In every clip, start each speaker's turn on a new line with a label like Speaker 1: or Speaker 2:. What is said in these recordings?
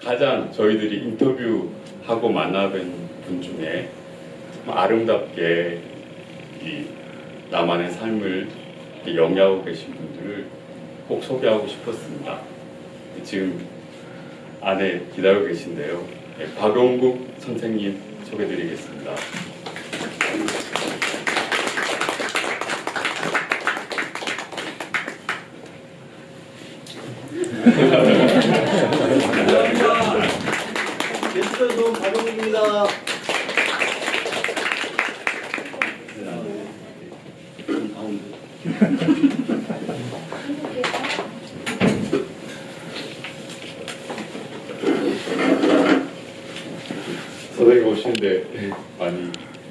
Speaker 1: 가장 저희들이 인터뷰하고 만나뵌 분 중에 아름답게 이 나만의 삶을 영위하고 계신 분들을 꼭 소개하고 싶었습니다. 지금 안에 기다리고 계신데요. 박용국 선생님 소개드리겠습니다.
Speaker 2: 게스트도 박용국입니다.
Speaker 1: 선생님 오시는데 많이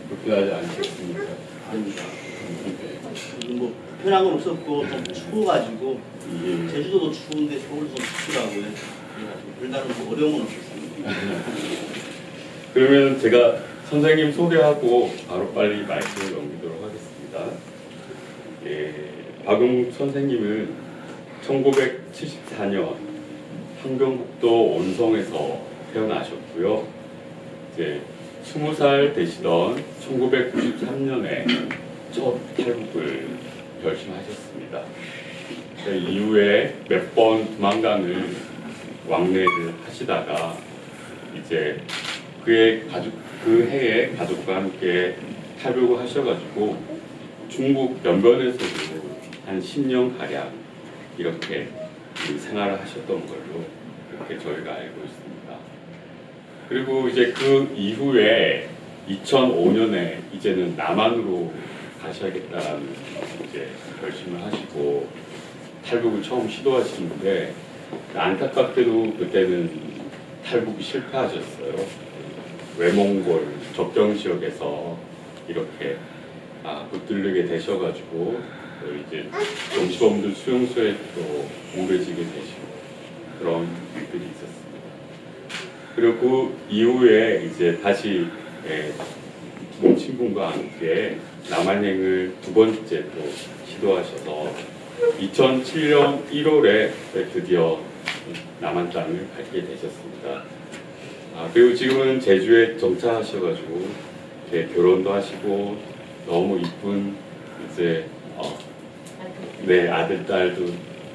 Speaker 1: 불편하지 않으셨습니까?
Speaker 2: 아닙니다. 뭐 편한 건 없었고 좀 추워가지고 제주도도 추운데 서울도 좀 춥더라고요. 별다른 뭐 어려움은 없었습니다.
Speaker 1: 그러면 제가 선생님 소개하고 바로 빨리 말씀을 넘기도록 하겠습니다. 박용국 선생님은 1974년 함경북도 온성에서 태어나셨고요. 이제 20살 되시던 1993년에 첫 탈북을 결심하셨습니다. 이후에 몇 번 두만강을 왕래를 하시다가 이제 그 해에 가족과 함께 탈북을 하셔가지고 중국 연변에서도 한 10년 가량 이렇게 생활을 하셨던 걸로 그렇게 저희가 알고 있습니다. 그리고 이제 그 이후에 2005년에 이제는 남한으로 가셔야겠다라는 이제 결심을 하시고 탈북을 처음 시도하시는데 안타깝게도 그때는 탈북이 실패하셨어요. 외몽골 접경 지역에서 이렇게 붙들리게 되셔가지고 이제 정치범들 수용소에 또 옮겨지게 되시고 그런 일들이 있었습니다. 그리고 그 이후에 이제 다시 친구분과 함께 남한여행을 두 번째 또 시도하셔서 2007년 1월에 드디어 남한 땅을 밟게 되셨습니다. 그리고 지금은 제주에 정착하셔가지고 결혼도 하시고 너무 이쁜 이제 아들, 딸도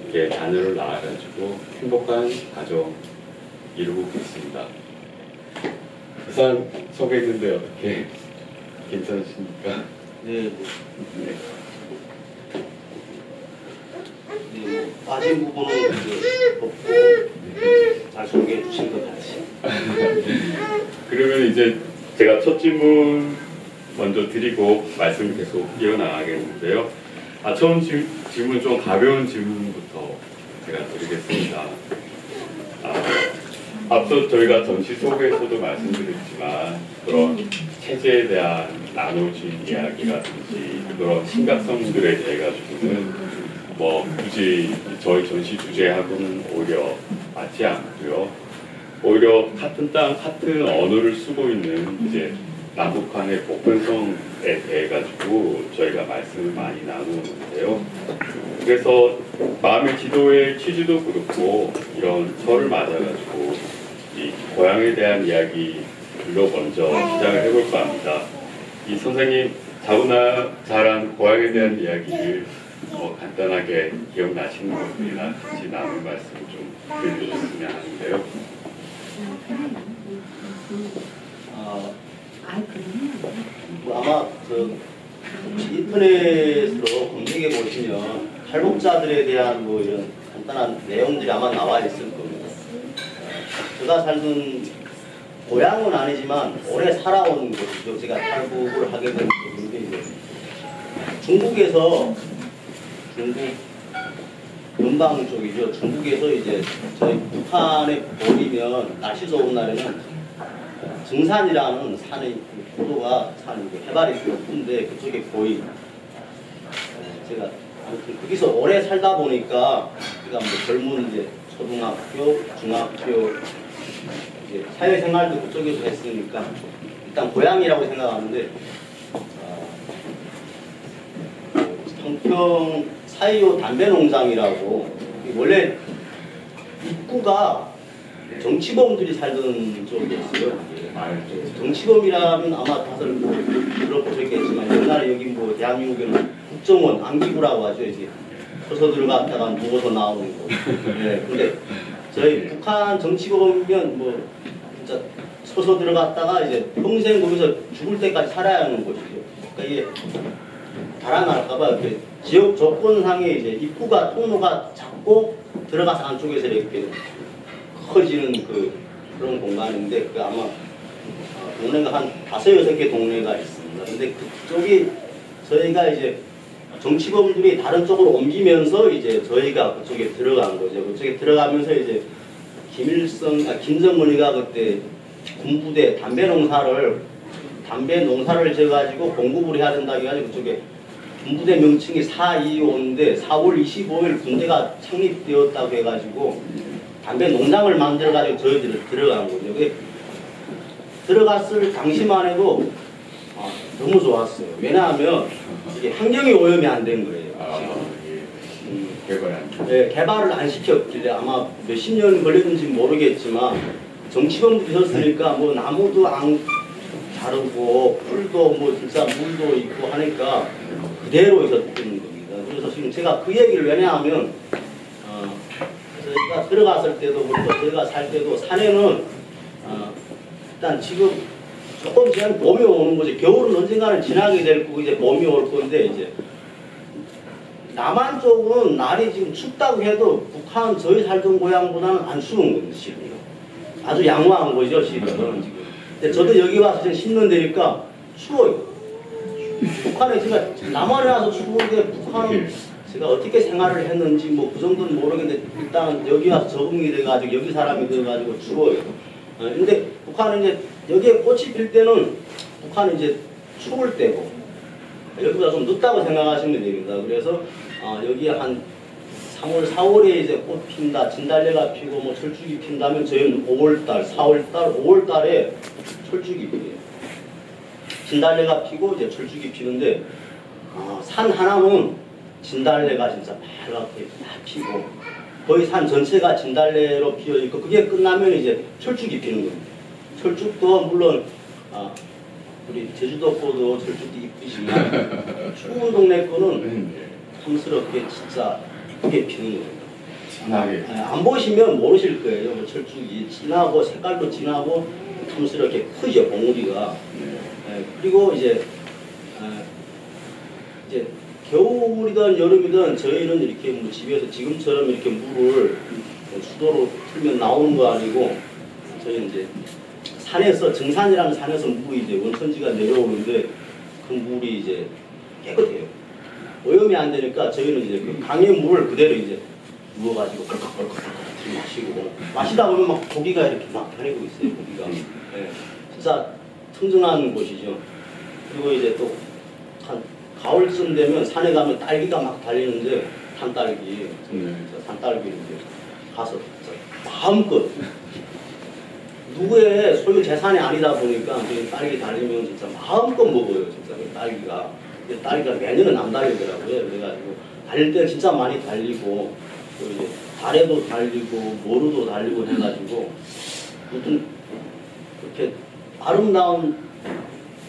Speaker 1: 이렇게 자녀를 낳아가지고 행복한 가정 이루고 계십니다. 부산 소개했는데 어떻게 괜찮으십니까?
Speaker 2: 네. 빠진 부분은 없고 잘 소개해 주신 것 같이.
Speaker 1: 그러면 이제 제가 첫 질문 먼저 드리고 말씀 계속 이어나가겠는데요. 처음 질문 좀 가벼운 질문부터 제가 드리겠습니다. 앞서 저희가 전시 속에서도 말씀드렸지만 그런 체제에 대한 나눠진 이야기라든지 그런 심각성들에 대해 가지고는 뭐 굳이 저희 전시 주제하고는 오히려 맞지 않고요. 오히려 같은 땅, 같은 언어를 쓰고 있는 이제 남북한의 보편성에 대해 가지고 저희가 말씀을 많이 나누는데요. 그래서 마음의 기도의 취지도 그렇고 이런 설을 맞아가지고 이 고향에 대한 이야기로 먼저 시작을 해볼까 합니다. 이 선생님 자고나 자란 고향에 대한 이야기를 간단하게 기억나시는 분들이나 같이 나눌 말씀 좀 들려주셨으면 하는데요.
Speaker 2: 아마 인터넷으로 검색해 보시면 탈북자들에 대한 뭐 이런 간단한 내용들이 아마 나와 있을 겁니다. 제가 살던 고향은 아니지만 오래 살아온 곳이죠. 제가 탈북을 하게 된 곳인데 중국 연방 쪽이죠. 중국에서 이제 저희 북한에 버리면 날씨 좋은 날에는 증산이라는 산의 고도가 해발이 높은데 그쪽에 거의 제가 아무튼 거기서 오래 살다 보니까 제가 뭐 젊은 이제 초등학교, 중학교 이제 사회생활도 그쪽에서 했으니까 일단 고향이라고 생각하는데 평평 사이오 담배농장이라고 원래 입구가 정치범들이 살던 쪽이었어요.
Speaker 1: 아,
Speaker 2: 정치범이라면 아마 다들 뭐 들어보셨겠지만 옛날에 여기 뭐 대한민국에는 국정원 안기부라고 하죠. 이제 서서 들어갔다가 누워서 나오는 거. 네, 근데 저희 북한 정치범이면 뭐 진짜 서서 들어갔다가 이제 평생 거기서 죽을 때까지 살아야 하는 곳이죠. 그러니까 이게 달아날까봐 이렇게 지역 조건상에 이제 입구가 통로가 작고 들어가서 안쪽에서 이렇게 커지는 그런 공간인데 그 아마 동네가 한 5-6개 동네가 있습니다. 근데 그쪽이 저희가 이제 정치범들이 다른 쪽으로 옮기면서 이제 저희가 그쪽에 들어간 거죠. 그쪽에 들어가면서 이제 김정은이가 그때 군부대 담배 농사를 지어가지고 공급을 해야 된다고 해가지고 그쪽에 군부대 명칭이 425인데 4월 25일 군대가 창립되었다고 해가지고 담배 농장을 만들어가지고 저희들이 들어간 거죠. 들어갔을 당시만 해도 너무 좋았어요. 왜냐하면 이게 환경이 오염이 안 된 거예요. 개발을 안 시켰길래 아마 몇십 년 걸렸는지 모르겠지만 정치범들이 있었으니까 뭐 나무도 안 자르고 풀도 뭐 진짜 물도 있고 하니까 그대로 있었던 겁니다. 그래서 지금 제가 그 얘기를 왜냐하면 저희가 들어갔을 때도 그렇고 저희가 살 때도 산에는 일단 지금 조금 지나면 봄이 오는 거지. 겨울은 언젠가는 지나게 될 거고 이제 봄이 올 건데 이제 남한 쪽은 날이 지금 춥다고 해도 북한 저희 살던 고향보다는 안 추운 거예요. 지금 아주 양호한 거죠 지금. 근데 저도 여기 와서 지금 10년 되니까 추워요. 북한에 제가 남한에 와서 추운데 북한은 제가 어떻게 생활을 했는지 뭐 그 정도는 모르겠는데 일단 여기 와서 적응이 돼가지고 여기 사람이 돼가지고 추워요. 근데 북한은 이제 여기에 꽃이 필 때는 북한은 이제 추울 때고 여기보다 좀 늦다고 생각하시면 됩니다. 그래서 여기에 한 3월, 4월에 이제 꽃 핀다, 진달래가 피고 뭐 철쭉이 핀다면 저희는 5월달, 4월달, 5월달에 철쭉이 피어요. 진달래가 피고 이제 철쭉이 피는데 산 하나는 진달래가 진짜 빨갛게 다 피고 거의 산 전체가 진달래로 피어 있고 그게 끝나면 이제 철쭉이 피는 겁니다. 철쭉도 물론 우리 제주도 거도 철쭉도 이쁘지만 추운 동네 거는 탐스럽게 진짜 크게 피는 겁니다. 안 보시면 모르실 거예요. 뭐 철쭉이 진하고 색깔도 진하고 탐스럽게 크죠 봉우리가. 그리고 이제 겨울이든 여름이든 저희는 이렇게 뭐 집에서 지금처럼 이렇게 물을 수도로 틀면 나오는 거 아니고 저희는 이제 산에서 정산이라는 산에서 물이 이제 원천지가 내려오는데 그 물이 이제 깨끗해요. 오염이 안 되니까 저희는 이제 그 강의 물을 그대로 이제 부어가지고 꿀꺽꿀꺽 마시고 마시다 보면 막 고기가 이렇게 막 다니고 있어요. 고기가 진짜 청정한 곳이죠. 그리고 이제 또 한 가을쯤 되면 산에 가면 딸기가 막 달리는데 산딸기, 산딸기 이제 가서 마음껏 누구의 소유 재산이 아니다 보니까 딸기 달리면 진짜 마음껏 먹어요. 진짜 딸기가. 딸기가 매년은 안 달리더라고요. 그래가지고 달릴 때는 진짜 많이 달리고 또 이제 달에도 달리고 모루도 달리고 해가지고 무슨 그렇게 아름다운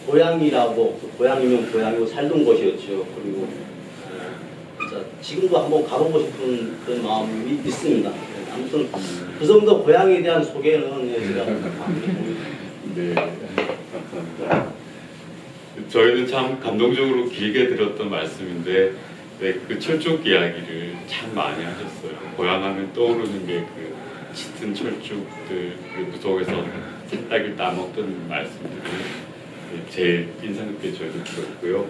Speaker 2: 고향이라고 고향이면 고향이고 살던 곳이었죠. 그리고 진짜 지금도 한번 가보고 싶은 그런 마음이 있습니다. 아무튼 그 정도 고향에 대한 소개는 제가
Speaker 1: 네, 감사합니다. 저희는 참 감동적으로 길게 들었던 말씀인데 그 철쭉 이야기를 참 많이 하셨어요. 고향하면 떠오르는 게 그 짙은 철쭉들 그리고 속에서 산딸기 따먹던 말씀들이 제일 인상 깊게 저희도 들었고요.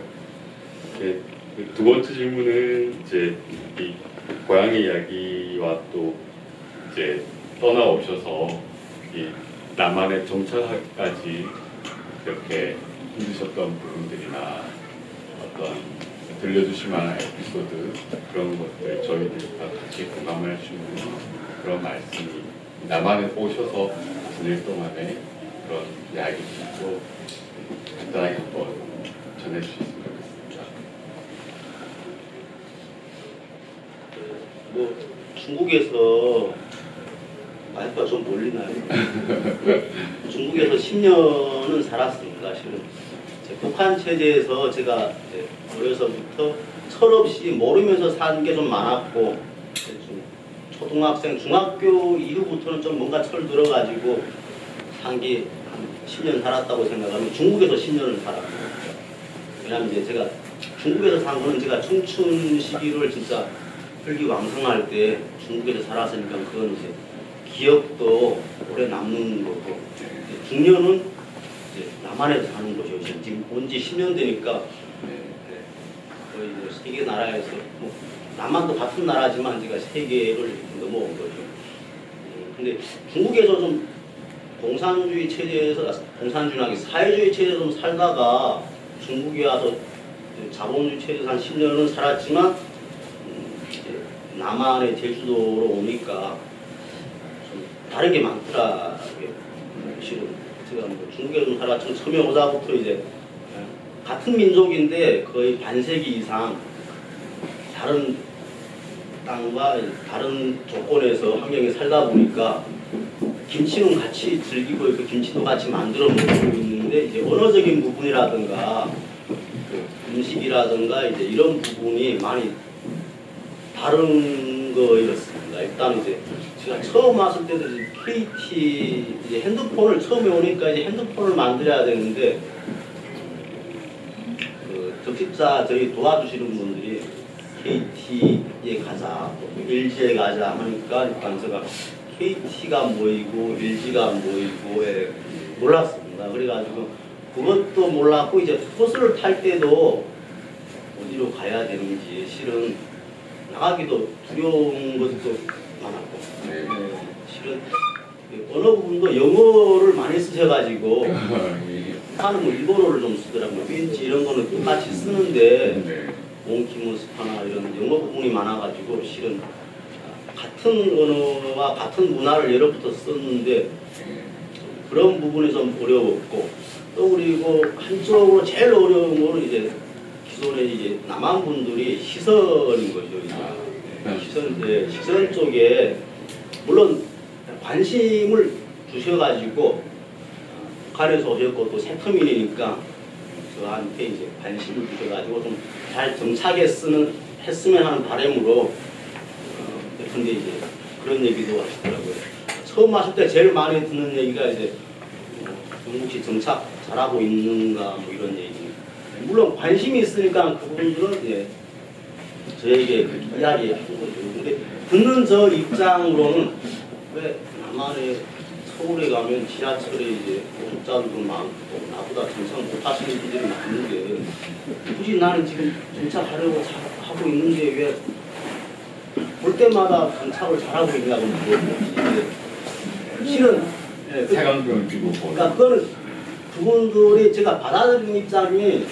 Speaker 1: 두 번째 질문은 이제 이 고향의 이야기와 또 이제 떠나오셔서 이 남한에 정착하기까지 이렇게 힘드셨던 부분들이나 어떤 들려주실 만한 에피소드 그런 것들 저희들과 같이 공감할 수 있는 그런 말씀이 남한에 오셔서 지낼 동안에 그런 이야기들도 간단하게 한번 전해주셨으면 좋겠습니다.
Speaker 2: 뭐 중국에서 마이크가 좀 몰리나요? 중국에서 10년은 살았습니다. 실은 북한 체제에서 제가 어려서부터 철없이 모르면서 산 게 좀 많았고, 좀 초등학생, 중학교 이후부터는 좀 뭔가 철 들어가지고 산 게 한 10년 살았다고 생각하면 중국에서 10년을 살았고, 왜냐하면 이제 제가 중국에서 산 거는 제가 청춘 시기를 진짜 혈기왕성할 때 중국에서 살았으니까 그건 이제 기억도 오래 남는 거고, 중년은 이제 남한에서 사는 거죠. 지금 온 지 10년 되니까 거의 뭐 세계 나라에서 뭐 남한도 같은 나라지만 제가 세계를 넘어온 거죠. 근데 중국에서 좀 공산주의 체제에서 공산주의나 사회주의 체제에서 좀 살다가 중국에 와서 자본주의 체제에서 한 10년은 살았지만 남한의 제주도로 오니까 좀 다른 게 많더라. 실은 제가 뭐 중국에 좀 살았지만 처음에 오다부터 이제 같은 민족인데 거의 반세기 이상 다른 땅과 다른 조건에서 환경에 살다 보니까 김치는 같이 즐기고 그 김치도 같이 만들어 먹고 있는데 이제 언어적인 부분이라든가 그 음식이라든가 이제 이런 부분이 많이 다른 거였습니다. 일단 이제 제가 처음 왔을 때도 이제 KT 이제 핸드폰을 처음에 오니까 이제 핸드폰을 만들어야 되는데 그 적십자 저희 도와주시는 분들이 KT에 가자, LG에 가자 하니까 일단 제가 KT가 뭐이고 LG가 뭐이고 몰랐습니다. 그래가지고 그것도 몰랐고 이제 버스를 탈 때도 어디로 가야 되는지 실은 나가기도 두려운 것도 많았고 실은 언어 부분도 영어를 많이 쓰셔가지고 하는 뭐 일본어를 좀 쓰더라고요. 왠지 이런 거는 똑같이 쓰는데 몽키모스파나 이런 영어 부분이 많아가지고 실은 같은 언어와 같은 문화를 예로부터 썼는데 그런 부분이 좀 어려웠고 또 그리고 한쪽으로 제일 어려운 거는 이제 기존에 이제 남한 분들이 시선인 거죠. 이제 시선 쪽에 물론 관심을 주셔가지고 북한에서 오셨고 또 새터민이니까 저한테 이제 관심을 주셔가지고 좀 잘 정착했으면 하는 바람으로 근데 이제 그런 얘기도 하시더라고요. 처음 왔을 때 제일 많이 듣는 얘기가 이제 영국시 정착 잘하고 있는가 뭐 이런 얘기. 물론 관심이 있으니까 그분들은 예, 저에게 이야기하는 거죠. 근데 듣는 저 입장으로는 왜 남한에 서울에 가면 지하철에 이제 노숙자들도 많고 나보다 정착 못하시는 분들이 많은데 굳이 나는 지금 정착하려고 하고 있는데 왜 볼 때마다 정착을 잘하고 있냐고 물어보고 실은
Speaker 1: 색안경 끼고
Speaker 2: 그러니까 그거는 그분들이 제가 받아들이는 입장이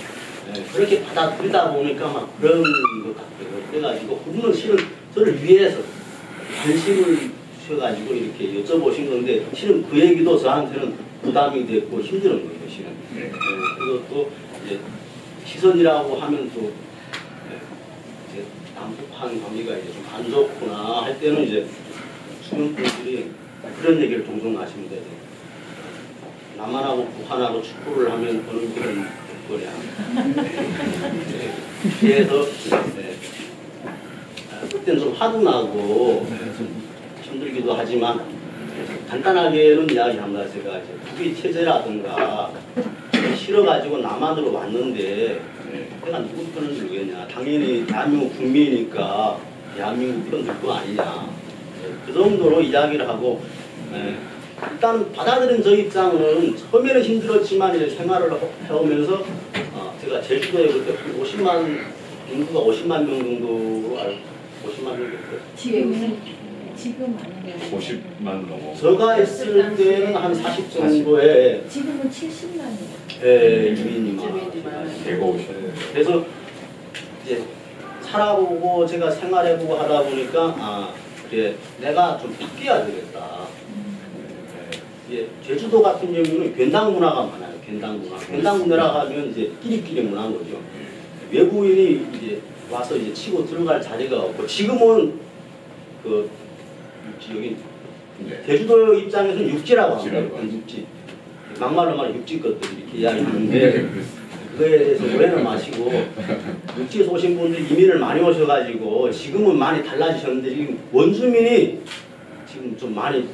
Speaker 2: 그렇게 받아들이다 보니까 막 그런 것 같아요. 그래가지고 그분은 실은 저를 위해서 관심을 주셔가지고 이렇게 여쭤보신 건데 실은 그 얘기도 저한테는 부담이 됐고 힘든 거예요. 실은 그것도 이제 시선이라고 하면 또 이제 남북한 관계가 이제 좀 안 좋구나 할 때는 이제 주변 분들이 그런 얘기를 종종 하십니다. 남한하고 북한하고 축구를 하면 어느 분은 거냐. 그래서 그때는 좀 화도 나고 좀 힘들기도 하지만 간단하게는 이야기합니다. 제가 이제 북의 체제라든가 싫어가지고 남한으로 왔는데 내가 누구 편을 들겠냐. 당연히 대한민국 국민이니까 대한민국 편 들 거 아니냐. 그 정도로 이야기를 하고 일단 받아들인 저 입장은 처음에는 힘들었지만 이제 생활을 해오면서 제가 제주도에 그때 50만 인구가 50만 명 정도로 알고 50만 명 정도.
Speaker 3: 지금 아니면
Speaker 1: 50만 넘어.
Speaker 2: 제가 있을 때는 한 40 정도에
Speaker 3: 지금은 70만이에요.
Speaker 2: 주민이
Speaker 1: 대거 오셨네.
Speaker 2: 그래서 이제 살아보고 제가 생활해보고 하다 보니까 그래 내가 좀 바뀌어야 되겠다. 제주도 같은 경우는 괜당 문화가 많아요. 괜당 문화. 괜당 문화라 하면 이제 끼리끼리 문화인 거죠. 외부인이 이제 와서 이제 치고 들어갈 자리가 없고 지금은 그 여기
Speaker 1: 네.
Speaker 2: 제주도 입장에서는 육지라고 합니다.
Speaker 1: 육지라고 하죠.
Speaker 2: 육지. 막말로 말하면 육지 것들 이렇게 이야기하는데 그거에 대해서 오해는 마시고 육지에서 오신 분들이 이민을 많이 오셔가지고 지금은 많이 달라지셨는데 지금 원주민이 지금 좀 많이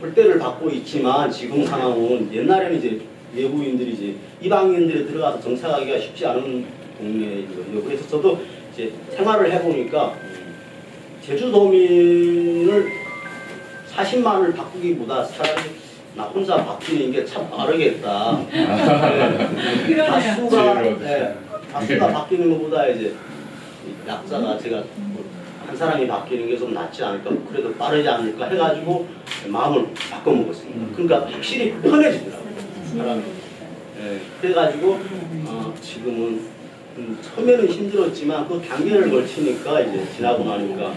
Speaker 2: 홀대를 받고 있지만 지금 상황은 옛날에는 이제 외부인들이 이제 이방인들이 들어가서 정착하기가 쉽지 않은 동네이거든요. 그래서 저도 이제 생활을 해보니까 제주도민을 40만을 바꾸기보다 차라리 나 혼자 바뀌는 게 참 빠르겠다. 다수가 바뀌는 것보다 이제 약자가 제가 한 사람이 바뀌는 게 좀 낫지 않을까, 그래도 빠르지 않을까 해가지고 마음을 바꿔먹었습니다. 그러니까 확실히 편해지더라고요, 사람이. 그래가지고 지금은 처음에는 힘들었지만 그 단계를 걸치니까 이제 지나고 나니까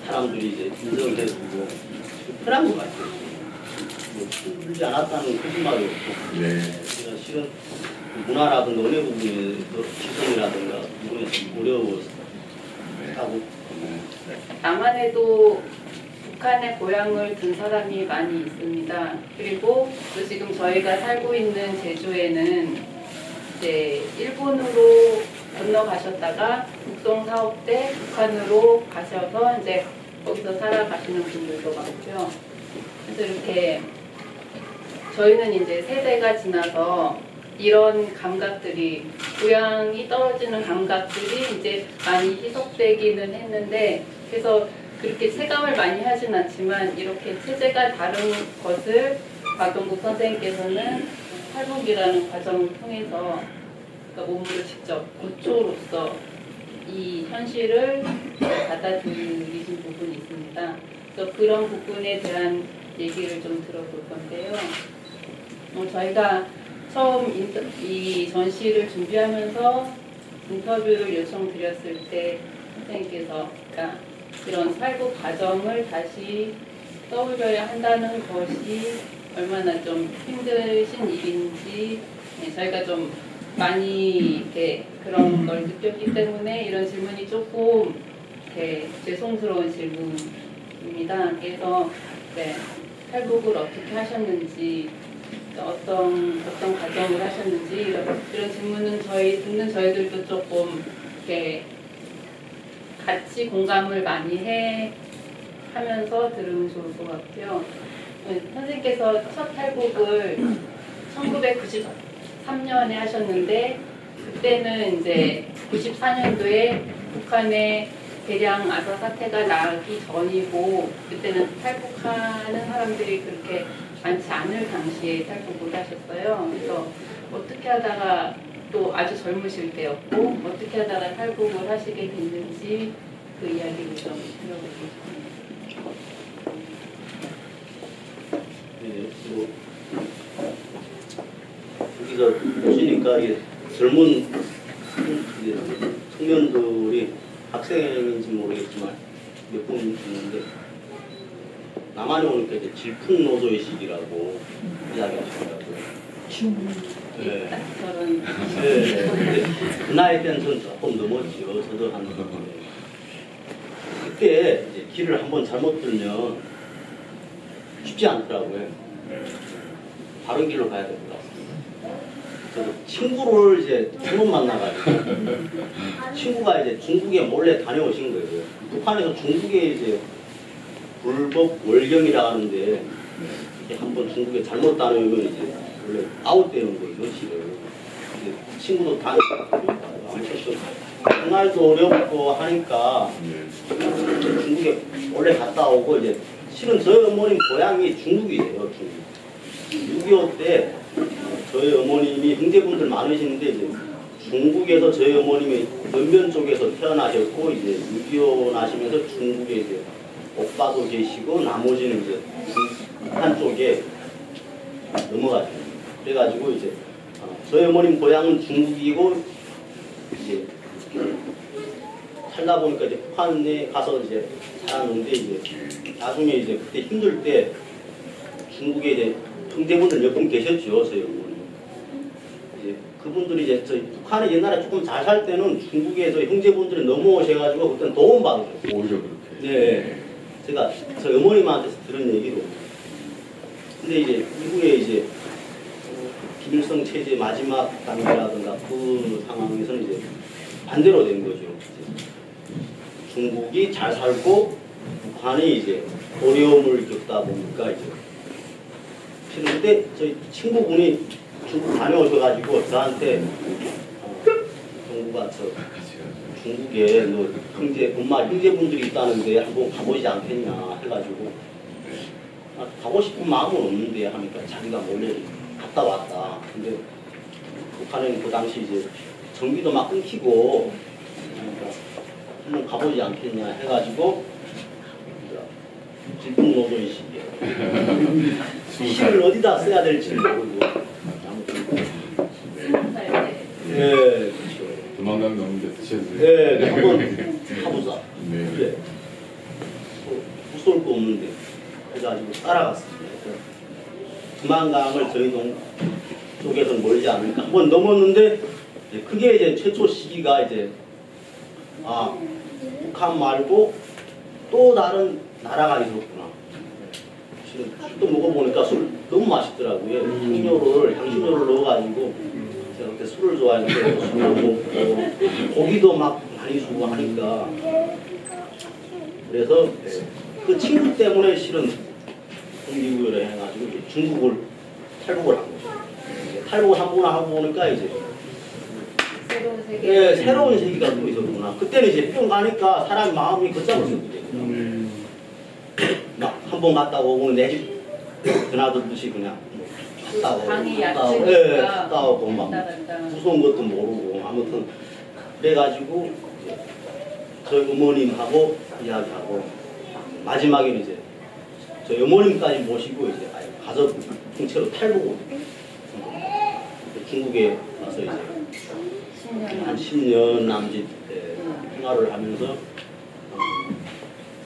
Speaker 2: 사람들이 이제 인정해주고 편한 것 같아요. 뭐 힘들지 않았다는 거짓말이 없고.
Speaker 1: 네.
Speaker 2: 제가 실은 문화라든가 어느 부분에 지성이라든가 부분에 어려워서 하고.
Speaker 4: 남한에도 북한의 고향을 둔 사람이 많이 있습니다. 그리고 또 지금 저희가 살고 있는 제주에는 이제 일본으로 건너가셨다가 북송 사업 때 북한으로 가셔서 이제 거기서 살아가시는 분들도 많고요. 그래서 이렇게 저희는 이제 세대가 지나서 이런 감각들이, 고향이 떨어지는 감각들이 이제 많이 희석되기는 했는데, 그래서 그렇게 체감을 많이 하진 않지만 이렇게 체제가 다른 것을 박동국 선생님께서는 탈북이라는 과정을 통해서 그러니까 몸으로 직접 고초로서 이 현실을 받아들이신 부분이 있습니다. 그래서 그런 부분에 대한 얘기를 좀 들어볼 건데요. 저희가 처음 이 전시를 준비하면서 인터뷰를 요청드렸을 때 선생님께서 그러니까 이런 살고 과정을 다시 떠올려야 한다는 것이 얼마나 좀 힘드신 일인지 저희가 좀 많이 이렇게 그런 걸 느꼈기 때문에 이런 질문이 조금 이렇게 죄송스러운 질문입니다. 그래서 네, 탈북을 어떻게 하셨는지, 어떤 과정을 하셨는지 이런 질문은 듣는 저희들도 조금 이렇게 같이 공감을 많이 하면서 들으면 좋을 것 같고요. 선생님께서 첫 탈북을 1993년에 하셨는데 그때는 이제 94년도에 북한의 대량 아사 사태가 나기 전이고 그때는 탈북하는 사람들이 그렇게 많지 않을 당시에 탈북을 하셨어요. 그래서 어떻게 하다가 또 아주 젊으실 때였고 어떻게 하다가 탈북을 하시게 됐는지 그 이야기를 좀 들어보고 싶습니다.
Speaker 2: 네, 뭐 여기서 보시니까 이게 젊은 이제 청년들이 학생인지 모르겠지만 몇 분 있는데 남한에 오니까 이제 질풍노도의식이라고 이야기하시더라고요. 네.
Speaker 4: 저런
Speaker 2: 네. 근데 그 나이 때는 저는 조금 넘었죠. 저도 한 그때 이제 길을 한번 잘못 들면 쉽지 않더라고요. 바른 길로 가야 될 것 같습니다. 저도 친구를 이제 잘못 만나가지고 친구가 이제 중국에 몰래 다녀오신 거예요. 북한에서 중국에 이제 불법 월경이라 하는데 이렇게 한번 중국에 잘못 다녀오면 이제 원래 아웃되는 거예요. 현실을. 친구도 다니고 생활도 어렵고 하니까 중국에 원래 갔다 오고 이제 실은 저희 어머님 고향이 중국이에요. 중국. 6.25 때 저희 어머님이 형제분들 많으시는데 이제 중국에서 저희 어머님이 연변 쪽에서 태어나셨고 이제 6.25 나시면서 중국에 이제 오빠도 계시고 나머지는 이제 북한 쪽에 넘어가죠. 그래가지고 이제 저희 어머님 고향은 중국이고 이제 살다 보니까 이제 북한에 가서 이제 살았는데 이제 나중에 이제 그때 힘들 때 중국에 이제 형제분들 몇 분 계셨죠. 저희 어머니. 이제 그분들이 이제 저희 북한에 옛날에 조금 잘 살 때는 중국에서 형제분들이 넘어오셔가지고 그때는 도움 받으셨어요.
Speaker 1: 오히려 그렇게.
Speaker 2: 네. 제가 저희 어머님한테서 들은 얘기로. 근데 이제 이후에 이제 김일성 체제 마지막 단계라든가 그 상황에서는 이제 반대로 된 거죠. 중국이 잘 살고 북한이 이제 어려움을 겪다 보니까 이제 실은 그때 저희 친구분이 중국 다녀오셔가지고 저한테 정부가 저 중국에 너 엄마 형제분들이 있다는데 한번 가보지 않겠냐 해가지고 가고 싶은 마음은 없는데 하니까 자기가 몰래 갔다 왔다. 근데 북한은 그 당시 이제 전기도 막 끊기고 그러니까 한번 가보지 않겠냐 해가지고 질풍노도의 시기에 시를 어디다 써야 될지 모르고 아무튼 네 그렇죠.
Speaker 1: 도망간 놈인데 드셨어요?
Speaker 2: 네 한번 가보자.
Speaker 1: 네.
Speaker 2: 그래. 무서울 거 없는데 그래가지고 따라갔습니다. 금안강을 저희 동 쪽에서는 멀지 않으니까 한번 넘었는데 그게 이제 최초 시기가 이제 북한 말고 또 다른 나라가 있었구나. 실은 술도 먹어보니까 술 너무 맛있더라고요. 향신료를 넣어가지고 제가 그때 술을 좋아하는데 술을 먹고 고기도 막 많이 주고 하니까 그래서 그 친구 때문에 실은 동기부여를 해가지고 이제 중국을 탈북을 한 거죠. 탈북을 한 번 하고 보니까 이제
Speaker 4: 새로운 세계.
Speaker 2: 예, 새로운 세계가 또 있었구나. 그때는 이제 뿅 가니까 사람 마음이 걷잡을 수 없게 되더라고요. 막 한 번 갔다 오고는 내 집 드나들듯이 그냥 갔다 오고
Speaker 4: 방이
Speaker 2: 갔다 오고
Speaker 4: 얕으니까
Speaker 2: 예, 갔다 오고 막 무서운 것도 모르고 아무튼 그래가지고 이제 저희 어머님하고 이야기하고 마지막에는 이제 저희 어머님까지 모시고 이제 가족 통째로 탈북을 중국에 가서 이제 한 10년 남짓 생활을 하면서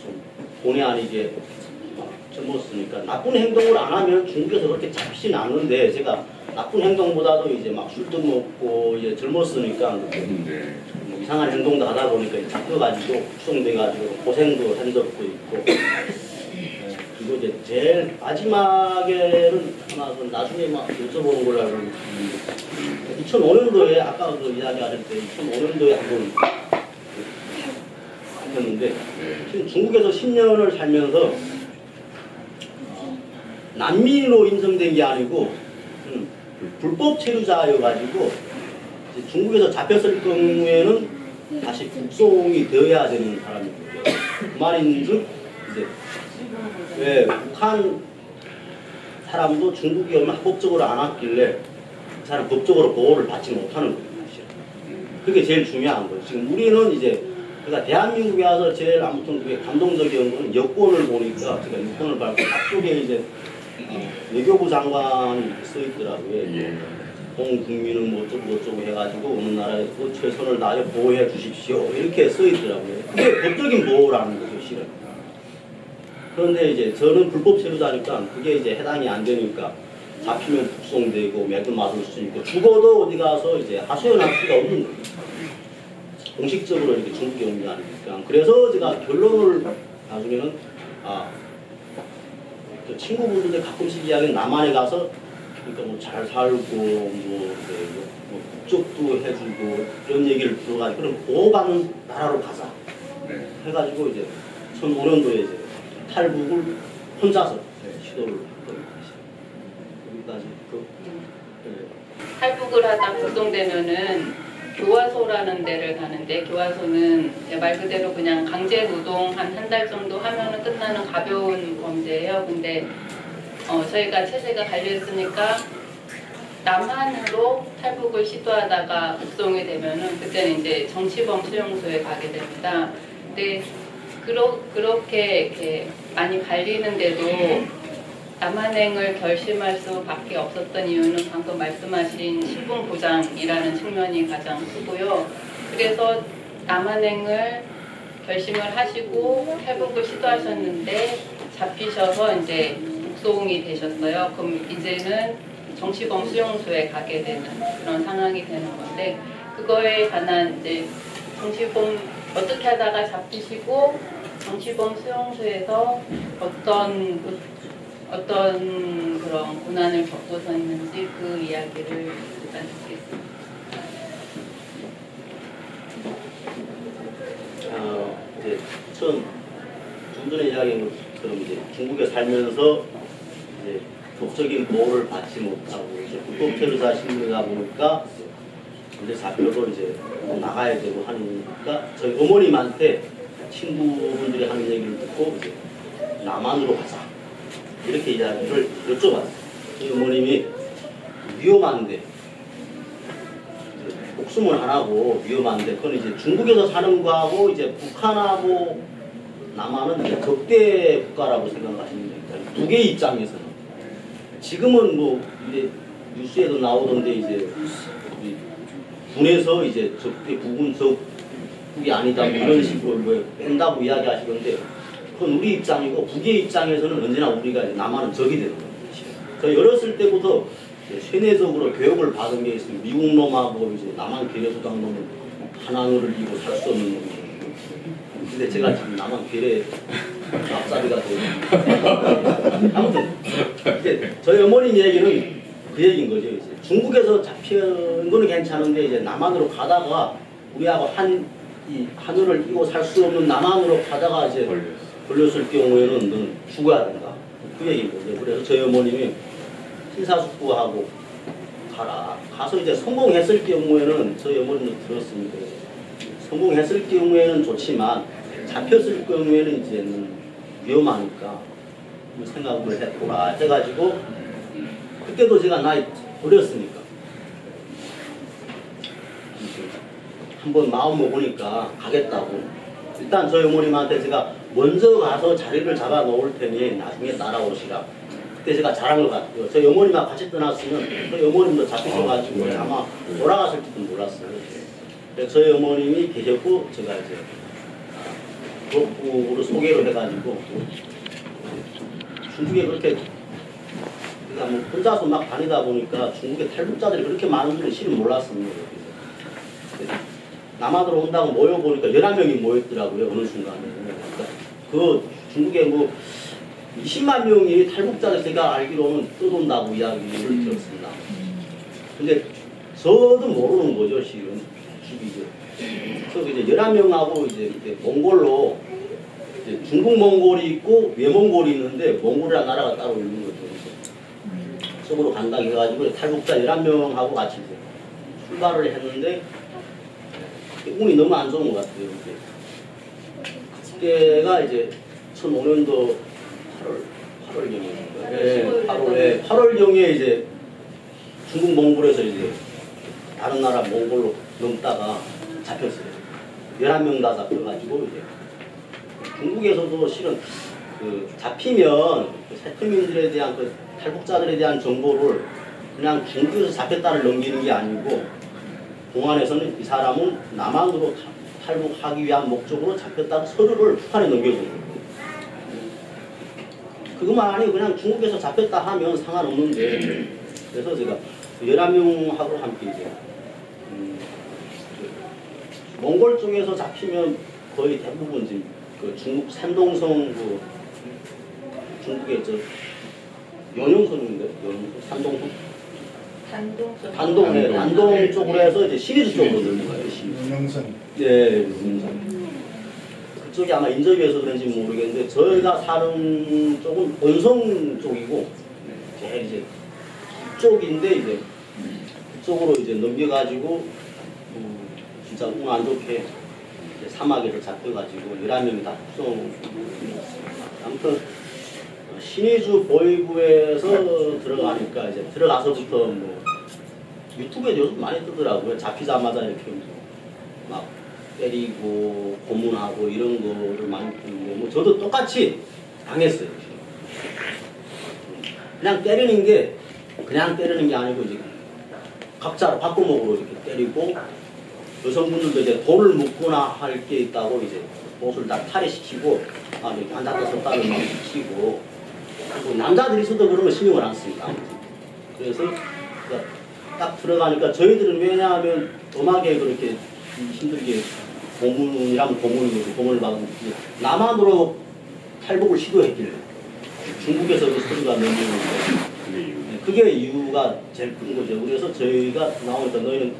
Speaker 2: 좀 본의 아니게 젊었으니까 나쁜 행동을 안 하면 중국에서 그렇게 잡히진 않는데 제가 나쁜 행동보다도 이제 막 술도 먹고 이제 젊었으니까 뭐 이상한 행동도 하다 보니까 잡혀가지고 구속돼가지고 고생도 한 적도 있고 그리고 이제 제일 마지막에는 아마 그 나중에 막 여쭤보는 걸로 알고 있는데 2005년도에 아까 그 이야기하실 때 2005년도에 한번 하셨는데 지금 중국에서 10년을 살면서 난민으로 인정된 게 아니고 불법 체류자여가지고 중국에서 잡혔을 경우에는 다시 북송이 되어야 되는 사람입니다. 그 말인즉 이제 북한 사람도 중국이 얼마 합법적으로 안 왔길래 그 사람 법적으로 보호를 받지 못하는 거예요. 그게 제일 중요한 거예요. 지금 우리는 이제 그러니까 대한민국에 와서 제일 아무튼 그게 감동적인 거는 여권을 보니까 제가 여권을 밟고 앞쪽에 이제 외교부 장관이 써 있더라고요. 온 국민은 뭐 어쩌고 해가지고 어느 나라에서 최선을 다해 보호해 주십시오. 이렇게 써 있더라고요. 그게 법적인 보호라는 거죠, 실은. 그런데 이제 저는 불법 체류자니까 그게 이제 해당이 안 되니까 잡히면 북송되고 맥을 맞을 수 있고 죽어도 어디 가서 이제 하소연할 수가 없는 거예요. 공식적으로 이렇게 중국에 온 게 아니니까. 그래서 제가 결론을 나중에는 그 친구분들 가끔씩 이야기는 남한에 가서 그러니까 뭐 잘 살고 뭐 국적도 해주고 이런 얘기를 들어가지고 그럼 보호받는 나라로 가자 해가지고 이제 2005년도에 이제 탈북을 혼자서 시도를 했던 여기까지
Speaker 4: 탈북을 하다 북송되면은 교화소라는 데를 가는데 교화소는 말 그대로 그냥 강제 노동 한 달 정도 하면은 끝나는 가벼운 범죄예요. 근데 저희가 체제가 갈렸으니까 남한으로 탈북을 시도하다가 북송이 되면은 그때는 이제 정치범 수용소에 가게 됩니다. 근데 그렇게 이렇게 많이 갈리는데도 남한행을 결심할 수밖에 없었던 이유는 방금 말씀하신 신분보장이라는 측면이 가장 크고요. 그래서 남한행을 결심을 하시고 탈북을 시도하셨는데 잡히셔서 이제 북송이 되셨어요. 그럼 이제는 정치범 수용소에 가게 되는 그런 상황이 되는 건데 그거에 관한 이제 정치범 어떻게 하다가 잡히시고 정치범 수용소에서 어떤 그런 고난을 겪고서 있는지 그 이야기를 일단 듣겠습니다.
Speaker 2: 이제 처음 좀 전에 이야기한 것처럼 이제 중국에 살면서 이제 법적인 보호를 받지 못하고 이제 불법체류사 신분이다 보니까 이제 잡혀도 이제 나가야 되고 하니까 저희 어머님한테 친구분들이 하는 얘기를 듣고 이제 남한으로 가자 이렇게 이야기를 여쭤봤어요. 저희 어머님이 위험한데 목숨을 안 하고 위험한데 그건 이제 중국에서 사는 거하고 이제 북한하고 남한은 이제 적대 국가라고 생각하시면 됩니다. 두 개의 입장에서는 지금은 뭐 이제 뉴스에도 나오던데 이제 군에서 이제 적대 북은 적국이 아니다 뭐 이런 식으로 뭐 뺀다고 이야기하시던데 그건 우리 입장이고 북의 입장에서는 언제나 우리가 이제 남한은 적이 되는 거예요. 저희 어렸을 때부터 세뇌적으로 교육을 받은 게 있으면 미국 놈하고 이제 남한 괴뢰수당 놈은 하나를 이고 살 수 없는 놈이에요. 근데 제가 지금 남한 괴뢰 앞잡이가 되고 아무튼 이제 저희 어머님 얘기는 그 얘기인 거죠. 이제 중국에서 잡힌 거는 괜찮은데 이제 남한으로 가다가 우리하고 하늘을 이고 살 수 없는 남한으로 가다가 이제 걸렸을 경우에는 너는 죽어야 된다. 그 얘기인 거죠. 그래서 저희 어머님이 심사숙고하고 가라. 가서 이제 성공했을 경우에는 저희 어머님도 들었습니다. 성공했을 경우에는 좋지만 잡혔을 경우에는 이제는 위험하니까 생각을 해보라 해가지고 그때도 제가 나이 어렸으니까 한번 마음 먹으니까 가겠다고 일단 저희 어머님한테 제가 먼저 가서 자리를 잡아 놓을 테니 나중에 따라오시라. 그때 제가 자랑을 받고요. 저희 어머님하고 같이 떠났으면 저희 어머님도 잡히셔가지고 아마 돌아갔을지도 몰랐어요. 그래서 저희 어머님이 계셨고 제가 이제 부업부로 소개를 해가지고 중국에 그렇게 그러니까 뭐 혼자서 막 다니다 보니까 중국에 탈북자들이 그렇게 많은 줄은 실은 몰랐습니다. 남한으로 온다고 모여보니까 11명이 모였더라고요. 어느 순간에. 그러니까 그 중국에 뭐 20만 명이 탈북자들 제가 알기로는 떠돈다고 이야기를 들었습니다. 근데 저도 모르는 거죠, 실은. 그래서 이제 11명하고 이제 몽골로 이제 중국 몽골이 있고 외몽골이 있는데 몽골이라는 나라가 따로 있는 거죠. 속으로 간다고 해가지고 탈북자 11명하고 같이 이제 출발을 했는데 운이 너무 안 좋은 것 같아요. 그때가 이제 2005년도 8월경에 8월경에 이제 중국 몽골에서 이제 다른 나라 몽골로 넘다가 잡혔어요. 11명 다 잡혀가지고 이제 중국에서도 실은 그 잡히면 그 세터민들에 대한 그 탈북자들에 대한 정보를 그냥 중국에서 잡혔다를 넘기는 게 아니고 공안에서는 이 사람은 남한으로 탈북하기 위한 목적으로 잡혔다고 서류를 북한에 넘겨주는 거예요. 그것만 아니고 그냥 중국에서 잡혔다 하면 상관없는데 그래서 제가 11명하고 함께 이제 몽골 쪽에서 잡히면 거의 대부분 이제 그 중국 산동성 그 중국의 저 연용성인데 산동성 단동 쪽으로 해서 이제 시리즈 쪽으로 넘어가요.
Speaker 5: 영성.
Speaker 2: 예, 영성. 그쪽이 아마 인접해서 그런지 모르겠는데 저희가 사는 쪽은 원성 쪽이고 제일 이제 쪽인데 이제 그쪽으로 이제 넘겨가지고 진짜 운 안 좋게 사막에서 잡혀가지고 11명이 다 kup송. 아무튼 신의주 보이부에서 들어가니까 이제 들어가서부터 뭐 유튜브에 요즘 많이 뜨더라고요. 잡히자마자 이렇게 막 때리고 고문하고 이런 거를 많이 보는데 뭐 저도 똑같이 당했어요. 그냥 때리는 게 아니고 이제 각자 바꾸먹으로 이렇게 때리고 여성분들도 이제 돌을 묶거나 할 게 있다고 이제 옷을 다 탈의시키고 이렇게 앉았다 섰다를 막 시키고 남자들이 있어도 그러면 신경을 안 씁니다. 그래서 딱 들어가니까 저희들은 왜냐하면 음악에 그렇게 힘들게 고문이라면 고문이고 고문을 받은 남한으로 탈북을 시도했길래 중국에서 그 소리가 넘기는데 그게 이유가 제일 큰 거죠. 그래서 저희가 나오니까 너희는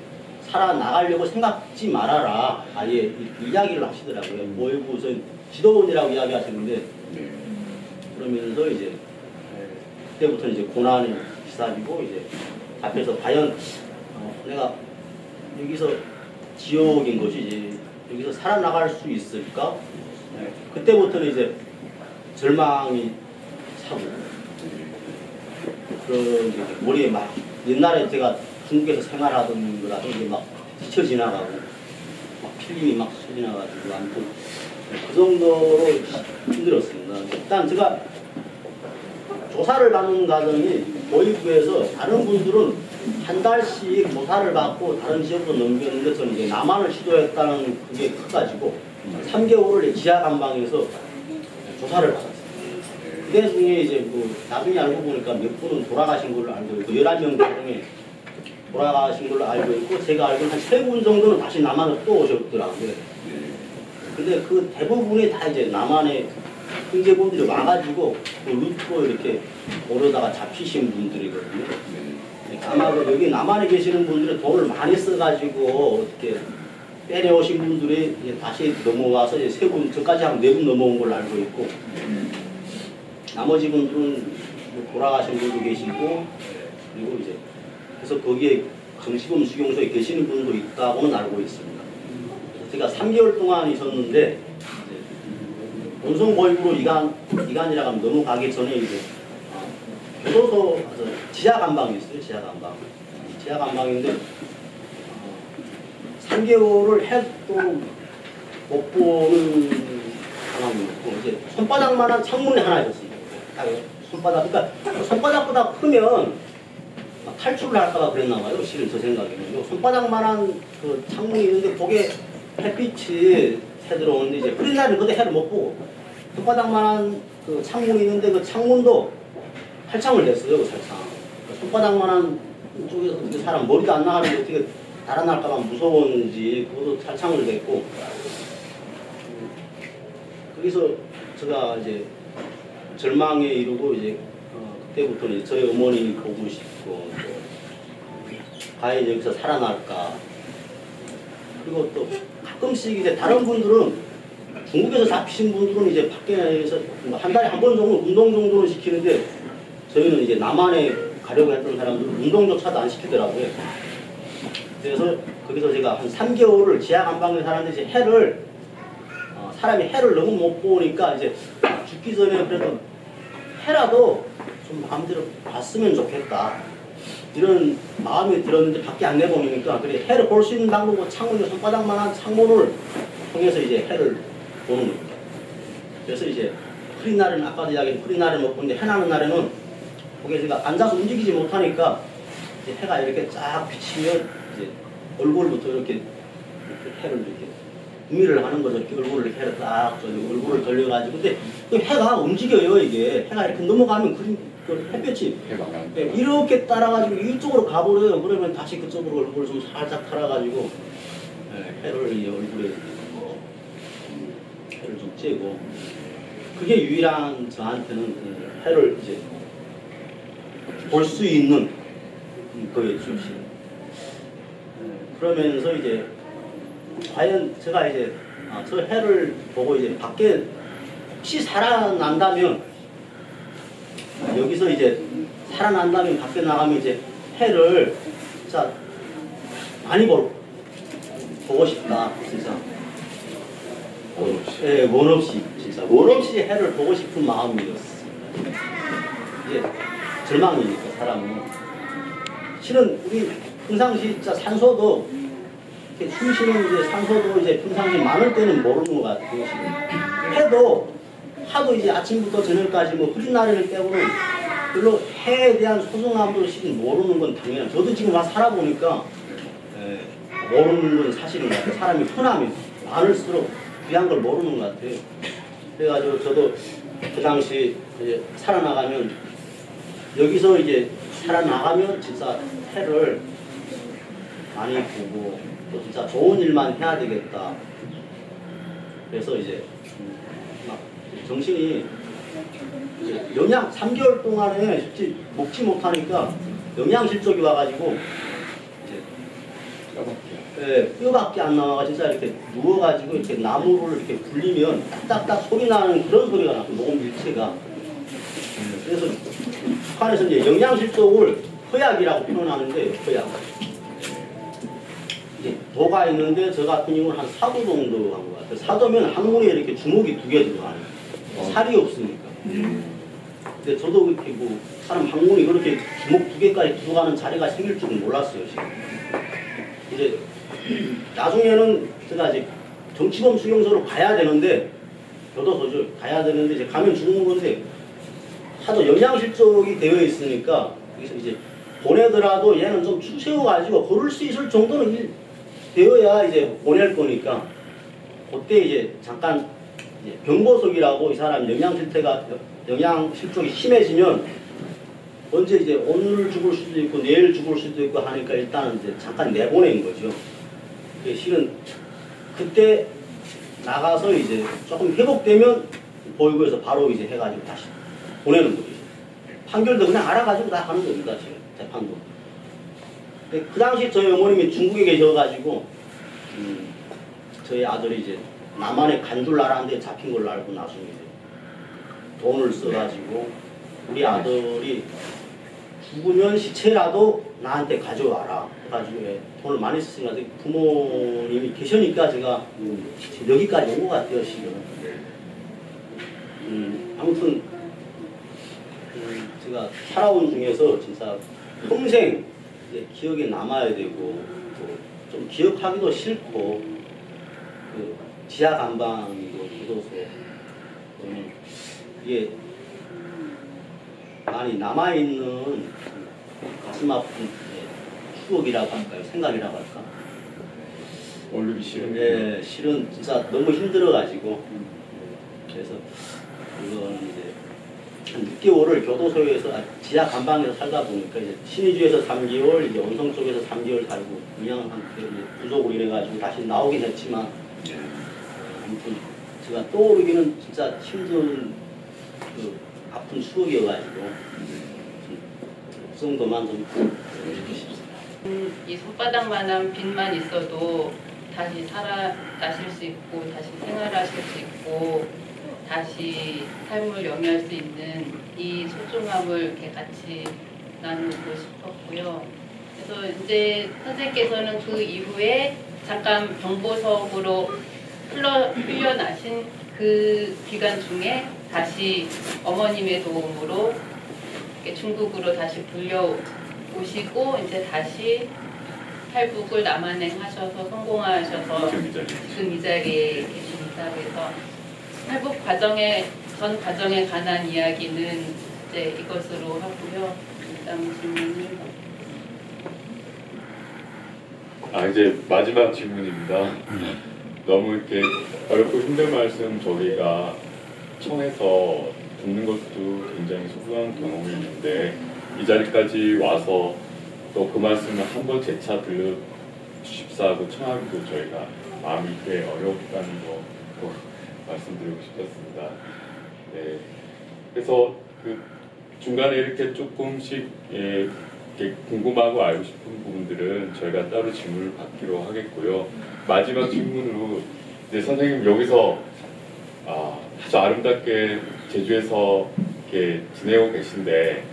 Speaker 2: 살아나가려고 생각지 말아라. 아예 이야기를 하시더라고요. 모의고 지도원이라고 이야기하시는데 그러면서 이제 그때부터 이제 고난이 시작이고 이제 앞에서 과연 내가 여기서 지옥인 것이 이제 여기서 살아나갈 수 있을까? 그때부터는 이제 절망이 차고 그런 이제 머리에 막 옛날에 제가 중국에서 생활하던 거라든지 막 스쳐 지나가고 막 필름이 막 스쳐 지나가지고 아무튼 그 정도로 힘들었습니다. 일단 제가 조사를 받는 과정이 모의부에서 다른 분들은 한 달씩 조사를 받고 다른 지역으로 넘겼는데 저는 이제 남한을 시도했다는 그게 커가지고 3개월을 지하 감방에서 조사를 받았어요. 그 중에 이제 그 나중에 알고 보니까 몇 분은 돌아가신 걸로 알고 있고 11명 중에 돌아가신 걸로 알고 있고 제가 알기로는 한 3분 정도는 다시 남한을 또 오셨더라고요. 근데 그 대부분이 다 이제 남한의 형제분들이 와가지고 그 루트로 이렇게 오르다가 잡히신 분들이거든요. 아마 그 여기 남한에 계시는 분들은 돈을 많이 써가지고 어떻게 빼내오신 분들이 이제 다시 넘어와서 이제 3분, 저까지 하면 4분 넘어온 걸로 알고 있고 나머지 분들은 돌아가신 분도 계시고 그리고 이제 그래서 거기에 정시범 수용소에 계시는 분도 있다고는 알고 있습니다. 제가 3개월 동안 있었는데 본성보육으로 이간이라고 하면 넘어가기 전에 이제 교도소 지하 감방이 있어요. 지하 감방. 지하 감방인데 3개월을 해도 못 보는 상황이었고 이제 손바닥만한 창문이 하나 있었습니다. 손바닥 그러니까 손바닥보다 크면 탈출을 할까봐 그랬나 봐요. 실은 저 생각에는 손바닥만한 그 창문이 있는데 거기에 햇빛이 새 들어오는데 이제 흐린 날은 그때 해를 못 보고 손바닥만한 그 창문이 있는데 그 창문도 활창을 냈어요. 그 살창. 손바닥만한 쪽에서 어떻게 사람 머리도 안 나가는데 어떻게 달아날까봐 무서웠는지 그것도 살창을 냈고 거기서 제가 이제 절망에 이르고 이제 그때부터 이제 저희 어머니 보고 싶고 과연 여기서 살아날까 그리고 또 가끔씩 이제 다른 분들은 중국에서 잡히신 분들은 이제 밖에서 한 달에 한 번 정도 운동 정도는 시키는데 저희는 이제 남한에 가려고 했던 사람들은 운동조차도 안 시키더라고요. 그래서 거기서 제가 한 3개월을 지하 감방에 살았는데 이제 해를 사람이 해를 너무 못 보니까 이제 죽기 전에 그래도 해라도 좀 마음대로 봤으면 좋겠다 이런 마음이 들었는데 밖에 안 내보니까 그래 해를 볼 수 있는 방법은 창문에 손바닥만한 창문을 통해서 이제 해를 보는 겁니다. 그래서 이제 흐린 날에는 아까도 이야기한 흐린 날에 못 보는데 해 나는 날에는 거기에 제가 앉아서 움직이지 못하니까 이제 해가 이렇게 쫙 비치면 이제 얼굴부터 이렇게 해를 이렇게 구미를 하는 거죠. 이렇게 얼굴을 이렇게 해를 딱 얼굴을 돌려가지고 근데 그 해가 움직여요. 이게 해가 이렇게 넘어가면 그 햇볕이 이렇게 따라가지고 이쪽으로 가버려요. 그러면 다시 그쪽으로 얼굴을 좀 살짝 탈아가지고 해를 이 얼굴에 해를 좀 쬐고 그게 유일한 저한테는 해를 이제 볼 수 있는 거였죠. 그러면서 이제 과연 제가 이제 저 해를 보고 이제 밖에 혹시 살아난다면 여기서 이제 살아난다면 밖에 나가면 이제 해를 진짜 많이 보고 싶다 진짜 원 없이 진짜 원 없이 해를 보고 싶은 마음이었습니다. 이제 절망이니까 사람은 실은 우리 평상시 진짜 산소도 숨 쉬는 이제 산소도 이제 평상시 많을 때는 모르는 것 같아요. 해도 하도 이제 아침부터 저녁까지 뭐 흐린 날을 때고는 별로 해에 대한 소중함을 실은 모르는 건 당연한. 저도 지금 와서 살아보니까 모르는 건 사실인 것 같아요. 사람이 흔하면 많을수록 귀한 걸 모르는 것 같아요. 그래가지고 저도 그 당시 이제 살아나가면 여기서 이제 살아나가면 진짜 해를 많이 보고 또 진짜 좋은 일만 해야 되겠다 그래서 이제 막 정신이 이제 영양 3개월 동안에 솔직히 먹지 못하니까 영양실조기 와가지고 예, 뼈밖에 안 나와가 진짜 이렇게 누워가지고 이렇게 나무를 이렇게 굴리면 딱딱딱 소리 나는 그런 소리가 나고 녹음 일체가. 그래서 북한에서 이제 영양실족을 허약이라고 표현하는데 허약. 이제 도가 있는데 저 같은 경우는 한 4도 정도 한 것 같아요. 4도면 항문에 이렇게 주먹이 2개 들어가는 살이 없으니까. 근데 저도 그렇게 뭐 사람 항문이 그렇게 주먹 2개까지 들어가는 자리가 생길 줄은 몰랐어요 지금. 이제 나중에는 제가 이제 정치범 수용소로 가야 되는데 교도소죠. 가야 되는데 이제 가면 죽는 건데 하도 영양실족이 되어 있으니까 여기서 이제 보내더라도 얘는 좀 추세워가지고 걸을 수 있을 정도는 되어야 이제 보낼 거니까 그때 이제 잠깐 이제 병보석이라고 이 사람 영양실족이 심해지면 언제 이제 오늘 죽을 수도 있고 내일 죽을 수도 있고 하니까 일단은 이제 잠깐 내보낸 거죠. 실은 그때 나가서 이제 조금 회복되면 보육원에서 바로 이제 해가지고 다시 보내는 거죠. 판결도 그냥 알아가지고 다 하는 겁니다. 지금 재판도. 근데 그 당시 저희 어머님이 중국에 계셔가지고 저희 아들이 이제 남한에 간 줄 알았는데 잡힌 걸로 알고 나중에 이제 돈을 써가지고 우리 아들이 죽으면 시체라도 나한테 가져와라 해가지고 돈을 많이 썼으니까 부모님이 계시니까 제가 여기까지 온 것 같아요 지금. 아무튼 제가 살아온 중에서 진짜 평생 이제 기억에 남아야 되고 좀 기억하기도 싫고 그 지하 감방이고 교도소 이게 많이 남아있는 가슴 아픈 추억이라고 할까요? 생각이라고 할까?
Speaker 1: 얼룩이 싫은.
Speaker 2: 네, 실은 진짜 너무 힘들어가지고 그래서 이거는 이제 한 6개월을 교도소에서 지하 감방에서 살다 보니까 이제 신의주에서 3개월, 이제 원성 쪽에서 3개월 살고 그냥 한 부족으로 이래가지고 다시 나오긴 했지만 아무튼 제가 떠오르기는 진짜 힘든 그 아픈 추억이어가지고 그 정도만 좀 해주고 싶습니다.
Speaker 4: 이 손바닥만한 빚만 있어도 다시 살아나실 수 있고 다시 생활하실 수 있고 다시 삶을 영위할 수 있는 이 소중함을 이렇게 같이 나누고 싶었고요. 그래서 이제 선생님께서는 그 이후에 잠깐 병보석으로 풀려나신 그 기간 중에 다시 어머님의 도움으로 중국으로 다시 불려오시고 이제 다시 탈북을 남한행하셔서 성공하셔서 지금 이 자리에 계십니다. 그래서 탈북 전 과정에 관한 이야기는 이제 이것으로 하고요. 다음 질문을.
Speaker 1: 이제 마지막 질문입니다. 너무 이렇게 어렵고 힘든 말씀 저희가 청해서 듣는 것도 굉장히 소중한 경험이 있는데 이 자리까지 와서 또 그 말씀을 한번 재차 들려주십사 하고 청하기도 저희가 마음이 꽤 어려웠다는 거 말씀드리고 싶었습니다. 네. 그래서 그 중간에 이렇게 조금씩 이렇게 궁금하고 알고 싶은 부분들은 저희가 따로 질문을 받기로 하겠고요. 마지막 질문으로 이제 선생님 여기서 아주 아름답게 제주에서 이렇게 지내고 계신데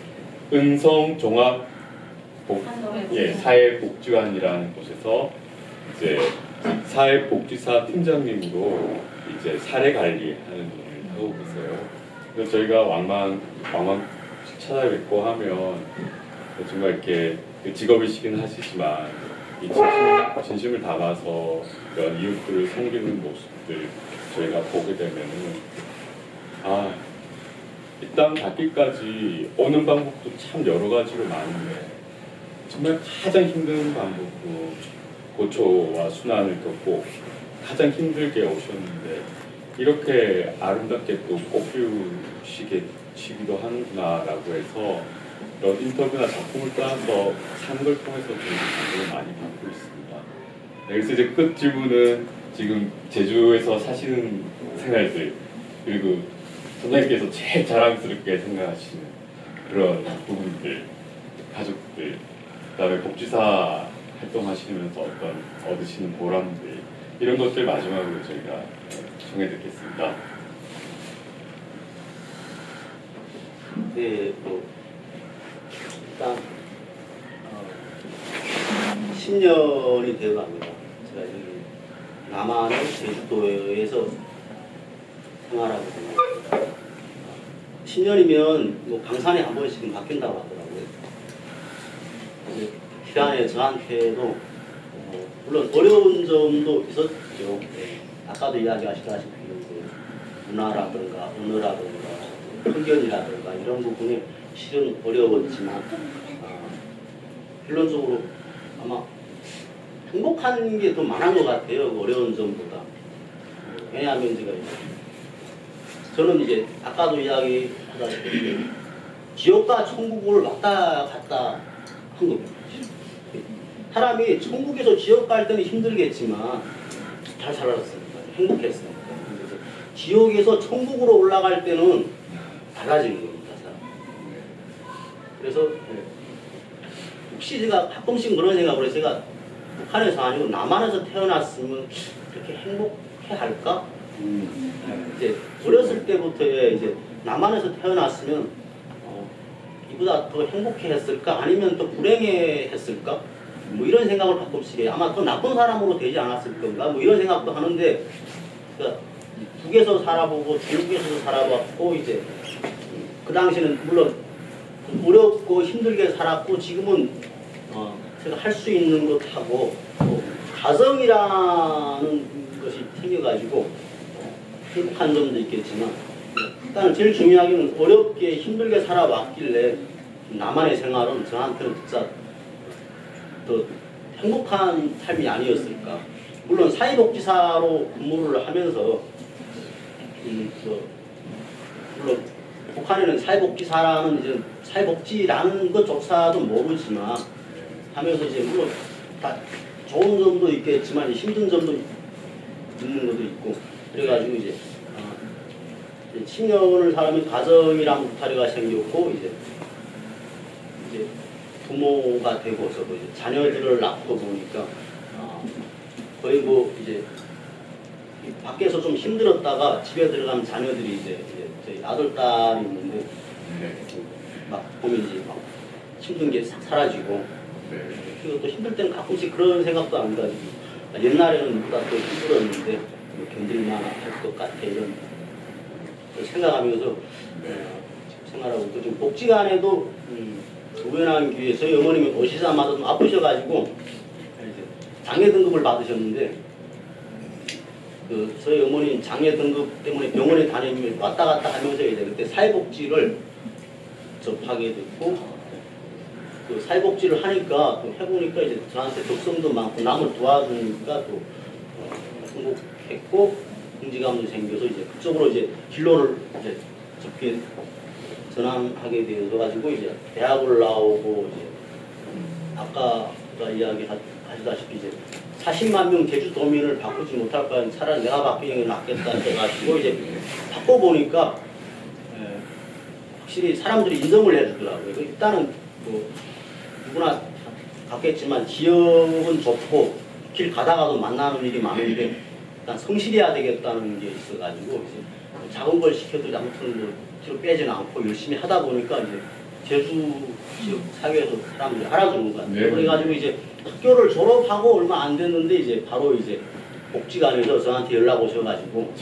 Speaker 1: 은성 종합 사회복지관이라는 곳에서 이제 사회복지사 팀장님으로 이제 사례 관리하는 일을 하고 계세요. 그래서 저희가 왕왕 찾아뵙고 하면 정말 이렇게 직업이시긴 하시지만 이 진심을 담아서 이런 이웃들을 섬기는 모습들 저희가 보게 되면은 이 땅 닿기까지 오는 방법도 참 여러 가지로 많은데 정말 가장 힘든 방법도 고초와 순환을 겪고 가장 힘들게 오셨는데 이렇게 아름답게 또 꽃피우시기도 하는구나라고 해서 이런 인터뷰나 작품을 따라서 사는 걸 통해서 저희가 감동을 많이 받고 있습니다. 네, 그래서 이제 끝 질문은 지금 제주에서 사시는 생활들 그리고 선생님께서 제일 자랑스럽게 생각하시는 그런 부분들, 가족들, 그다음에 복지사 활동하시면서 어떤 얻으시는 보람들 이런 것들 마지막으로 저희가 정해 듣겠습니다.
Speaker 2: 네, 뭐 일단 10년이 되어갑니다. 제가 여기 남한의 제주도에서 생활하고 있습니다. 10년이면 뭐 강산에 한 번씩은 바뀐다고 하더라고요. 근데 기간에 저한테도 물론 어려운 점도 있었죠. 네. 아까도 이야기하시다시피 문화라든가 언어라든가 편견이라든가 이런 부분이 실은 어려웠지만 결론적으로 아마 행복한 게 더 많은 것 같아요. 어려운 점보다. 왜냐하면 제가 저는 이제 아까도 이야기하다시피 지옥과 천국을 왔다 갔다 한 겁니다. 사람이 천국에서 지옥 갈 때는 힘들겠지만 잘 살았으니까 행복했으니까. 그래서 지옥에서 천국으로 올라갈 때는 달라지는 겁니다. 사람. 그래서 혹시 제가 가끔씩 그런 생각을 해요. 제가 북한에서 아니고 남한에서 태어났으면 그렇게 행복해 할까? 이제 어렸을 때부터 이제 남한에서 태어났으면 이보다 더 행복해 했을까? 아니면 더 불행해 했을까? 뭐 이런 생각을 가끔씩 해요. 아마 더 나쁜 사람으로 되지 않았을 건가? 뭐 이런 생각도 하는데 그러니까 북에서 살아보고 중국에서도 살아봤고 이제 그 당시에는 물론 어렵고 힘들게 살았고 지금은 제가 할 수 있는 것하고 가정이라는 것이 생겨가지고 행복한 점도 있겠지만 일단 제일 중요하게는 어렵게 힘들게 살아왔길래 나만의 생활은 저한테는 진짜 더 행복한 삶이 아니었을까. 물론 사회복지사로 근무를 하면서 물론 북한에는 사회복지사라는 이제 사회복지라는 것조차도 모르지만 하면서 이제 물론 다 좋은 점도 있겠지만 힘든 점도 있는 것도 있고 그래가지고 이제 10년을 살면 가정이랑 울타리가 생겼고 이제 부모가 되고서 이제 자녀들을 낳고 보니까 거의 뭐 이제 밖에서 좀 힘들었다가 집에 들어가면 자녀들이 이제 저희 아들 딸이 있는데 막 보면 이제 막 힘든 게 싹 사라지고 그리고 또 힘들 때는 가끔씩 그런 생각도 안 가지고 옛날에는 보다 더 힘들었는데 견딜만 할 것 같아 이런 생각하면서 생활하고 또 지금 복지관에도 우연한 기회에 저희 어머님이 오시자마자 좀 아프셔가지고 장애 등급을 받으셨는데 저희 어머님 장애 등급 때문에 병원에 다니면 왔다 갔다 하면서 이제 그때 사회복지를 접하게 됐고 그 사회복지를 하니까 또 해보니까 이제 저한테 적성도 많고 남을 도와주니까 또 행복했고 긍지감도 생겨서 이제 그쪽으로 이제 진로를 이제 접게 전환하게 되어서 가지고 이제 대학을 나오고 이제 아까 이야기하시다시피 이제 40만 명 제주도민을 바꾸지 못할 바엔 차라리 내가 바뀌는 게 낫겠다 해가지고 이제 바꿔보니까 확실히 사람들이 인정을 해주더라고요. 일단은 뭐 누구나 같겠지만 지역은 좁고 길 가다가도 만나는 일이 많은데 일단 성실해야 되겠다는 게 있어가지고 이제 작은 걸 시켜도 아무튼 뭐 뒤로 빼지는 않고 열심히 하다 보니까 이제 제주 지역 사회에서 사람들이 알아주는 것 같아요.
Speaker 1: 네.
Speaker 2: 그래가지고 이제 학교를 졸업하고 얼마 안 됐는데 이제 바로 이제 복지관에서 저한테 연락 오셔가지고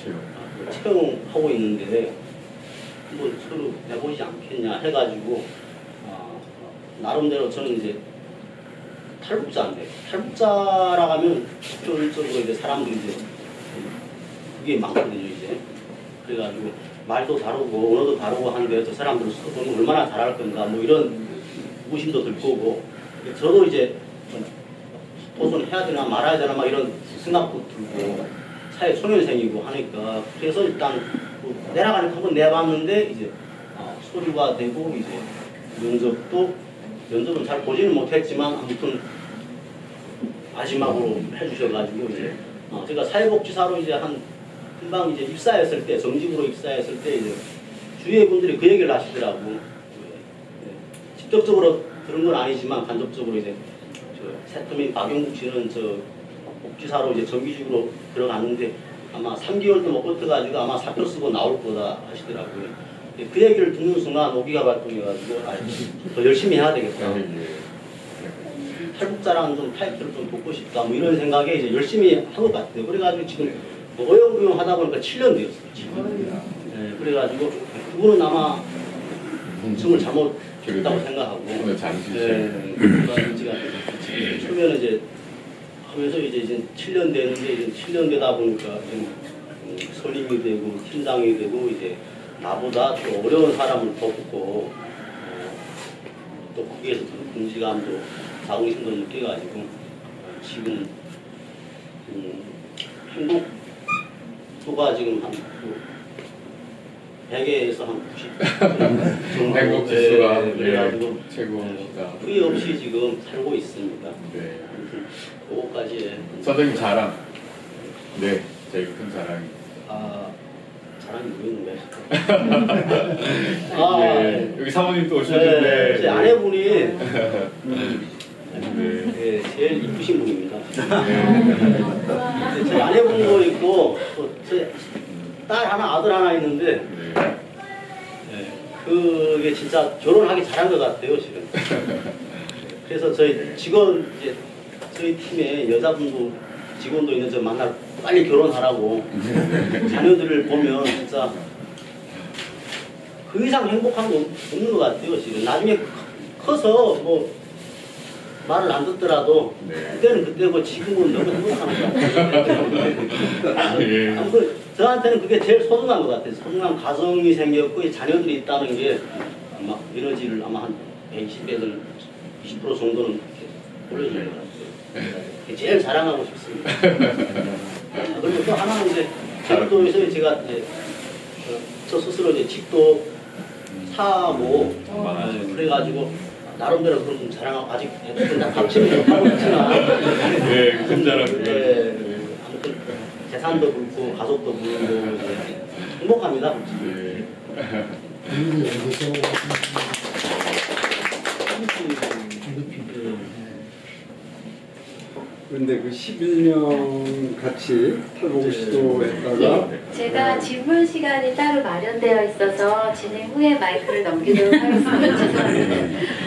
Speaker 2: 채용하고 있는데 뭐 서로 해보지 않겠냐 해가지고 나름대로 저는 이제 탈북자인데 탈북자라 하면 표현적으로 이제 사람들이 이제 그게 많거든요 이제 그래가지고 말도 다르고 언어도 다르고 하는데 저 사람들은 수도는 얼마나 잘할 건가 뭐 이런 무심도 들 거고 저도 이제 도전해야 되나 말아야 되나 막 이런 생각도 들고 사회 초년생이고 하니까 그래서 일단 뭐 내려가니까 한번 내봤는데 이제 서류가 되고 이제 면접은 잘 보지는 못했지만 아무튼 마지막으로 해주셔가지고 이제 제가 사회복지사로 이제 금방 이제 입사했을 때, 정직으로 입사했을 때 이제 주위의 분들이 그 얘기를 하시더라고. 직접적으로 들은 건 아니지만 간접적으로 이제 새터민 박영국 씨는 복지사로 이제 정규직으로 들어갔는데 아마 3개월도 못 버텨가지고 아마 사표 쓰고 나올 거다 하시더라고요. 그 얘기를 듣는 순간 오기가 발동해가지고 더 열심히 해야 되겠다. 탈북자라는 좀 타이틀을 좀 돕고 싶다. 뭐 이런 생각에 이제 열심히 한 것 같아요. 그래가지고 지금 어영부영 하다 보니까 7년 되었어요. 네, 그래가지고 그분은 아마 정을 잘못했다고 생각하고.
Speaker 1: 오늘 잠시.
Speaker 2: 네, 제가 처음에는 이제 하면서 이제 7년 되는데 이제 7년 되다 보니까 선임이 되고 팀장이 되고 이제 나보다 또 어려운 사람을 돕고 또 거기에서 긍지감도 자긍심도 느껴가지고 지금 행복도가 지금 한 100에서 한 90 정도
Speaker 1: 행복 지수가
Speaker 2: 그래가지고
Speaker 1: 최고다.
Speaker 2: 후회 없이 지금 살고 있습니다.
Speaker 1: 네.
Speaker 2: 그거까지
Speaker 1: 선생님 자랑. 네, 제일 큰 자랑이.
Speaker 2: 자랑이 보이는데.
Speaker 1: 네, 여기 사모님 또 오셨는데.
Speaker 2: 제 아내분이
Speaker 1: 네.
Speaker 2: 제일 이쁘신 분입니다.
Speaker 1: 네.
Speaker 2: 제 아내분도 있고 또 제 딸 하나 아들 하나 있는데 그게 진짜 결혼하기 잘한 것 같아요 지금. 그래서 저희 직원 이제 저희 팀에 여자분도 직원도 있는 저 만나 빨리 결혼하라고 자녀들을 보면 진짜 그 이상 행복한 거 없는 것 같아요 지금. 나중에 커서 뭐 말을 안 듣더라도 그때는 그때고 지금은 너무 행복한 것 같아요. 아무튼 저한테는 그게 제일 소중한 것 같아요. 소중한 가정이 생겼고 자녀들이 있다는 게 아마 에너지를 아마 한 120배들 20% 정도는 올려주는 것 같아요. 제일 자랑하고 싶습니다. 그리고 또 하나는 이제 제주도에서 제가 이제 저 스스로 이제 집도 사고 그래가지고 나름대로 그런 좀 자랑하고 아직 합치는 못하고 있지만
Speaker 1: 네, 큰 자랑.
Speaker 2: 아무튼 재산도 굵고 가족도 굵고 행복합니다.
Speaker 1: 네.
Speaker 5: 그런데 그 11년 같이 탈북 시도했다가
Speaker 3: 제가 질문 시간이 따로 마련되어 있어서 진행 후에 마이크를 넘기도록 하겠습니다. 죄송합니다.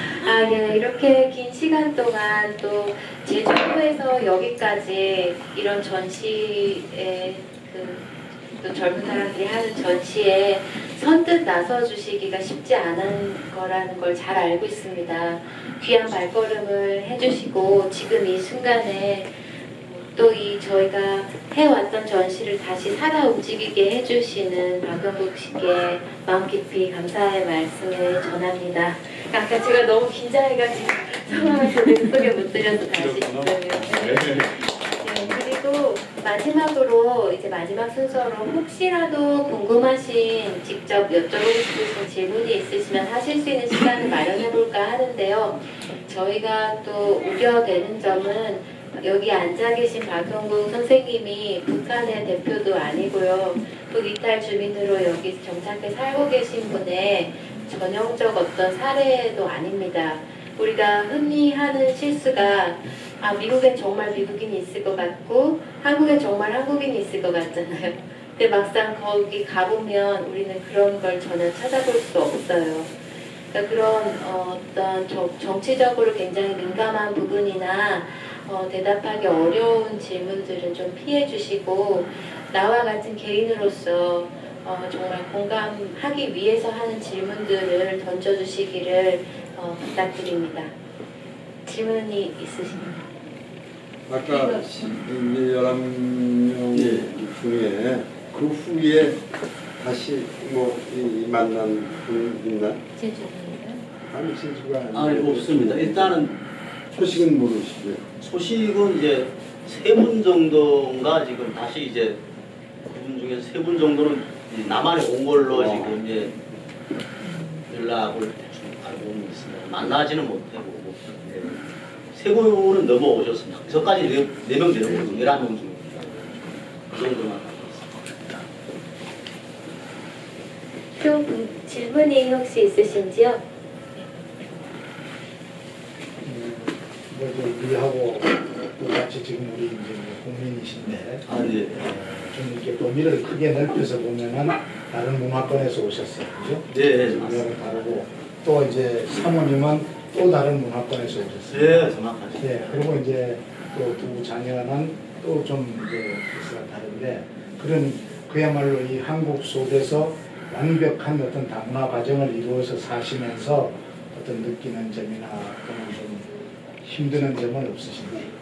Speaker 3: 예, 이렇게 긴 시간 동안 또 제주도에서 여기까지 이런 전시에 또 젊은 사람들이 하는 전시에 선뜻 나서 주시기가 쉽지 않은 거라는 걸 잘 알고 있습니다. 귀한 발걸음을 해주시고 지금 이 순간에 또 이 저희가 해왔던 전시를 다시 살아 움직이게 해주시는 박영국 씨께 마음 깊이 감사의 말씀을 전합니다. 아까 제가 너무 긴장해가지고 상황을 제대로 소개 못 드려서 다시 그리고 마지막으로 이제 마지막 순서로 혹시라도 궁금하신 직접 여쭤보고 싶으신 질문이 있으시면 하실 수 있는 시간을 마련해 볼까 하는데요. 저희가 또 우려되는 점은 여기 앉아 계신 박영국 선생님이 북한의 대표도 아니고요. 북이탈 주민으로 여기 정착해 살고 계신 분의 전형적 어떤 사례도 아닙니다. 우리가 흔히 하는 실수가 미국엔 정말 미국인이 있을 것 같고 한국엔 정말 한국인이 있을 것 같잖아요. 근데 막상 거기 가보면 우리는 그런 걸 전혀 찾아볼 수 없어요. 그러니까 그런 어떤 정치적으로 굉장히 민감한 부분이나 대답하기 어려운 질문들은 좀 피해 주시고 나와 같은 개인으로서 정말 공감하기 위해서 하는 질문들을 던져주시기를 부탁드립니다. 질문이 있으십니까?
Speaker 5: 아까 11명 중에 그 후에 다시 이 만난 분 있나?
Speaker 3: 제주도입니다.
Speaker 5: 아니 제주가
Speaker 2: 아니 없습니다. 일단은
Speaker 5: 소식은 모르시고요.
Speaker 2: 소식은 이제 3분 정도인가 지금 다시 이제 그분 중에 3분 정도는 남한에 온 걸로 지금 이제 연락을 대충 알고 있습니다. 만나지는 못하고 3분은 넘어오셨습니다. 저까지 4명 되는 거죠. 11명 중에. 그 정도만.
Speaker 3: 또 질문이 혹시 있으신지요?
Speaker 6: 우리하고 똑같이 지금 우리 이제 국민이신데
Speaker 2: 아, 네.
Speaker 6: 좀 이렇게 범위를 크게 넓혀서 보면은 다른 문화권에서 오셨어요, 그죠?
Speaker 2: 네,
Speaker 6: 문화가 다르고 또 이제 사모님은 또 다른 문화권에서 오셨어요.
Speaker 2: 네, 정확하죠.
Speaker 6: 네, 그리고 이제 또 두 자녀는 또 좀 이제 케이스가 다른데 그런 그야말로 이 한국 속에서 완벽한 어떤 다문화 과정을 이루어서 사시면서 어떤 느끼는 점이나 또는 좀 힘드는 점은 없으신지?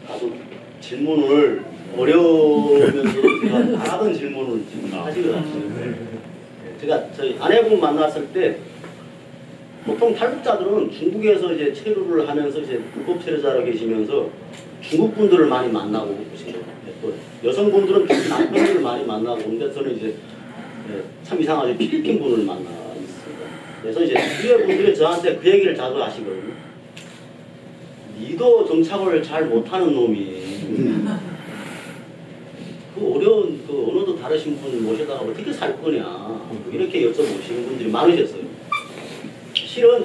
Speaker 2: 아주 질문을 어려우면서도 제가 다른 질문을 지금 하신 것 같아요. 제가 저희 아내분 만났을 때 보통 탈북자들은 중국에서 이제 체류를 하면서 이제 불법 체류자로 계시면서 중국 분들을 많이 만나고 오신 것 같아요. 또 여성분들은 남편들을 많이 만나고 오는데 저는 이제 참 이상하게 필리핀 분을 만나 있습니다. 그래서 이제 주위의 분들이 저한테 그 얘기를 자주 하시거든요. 니도 정착을 잘 못하는 놈이 그 어려운 그 언어도 다르신 분 모셔다가 어떻게 살 거냐 이렇게 여쭤보시는 분들이 많으셨어요. 실은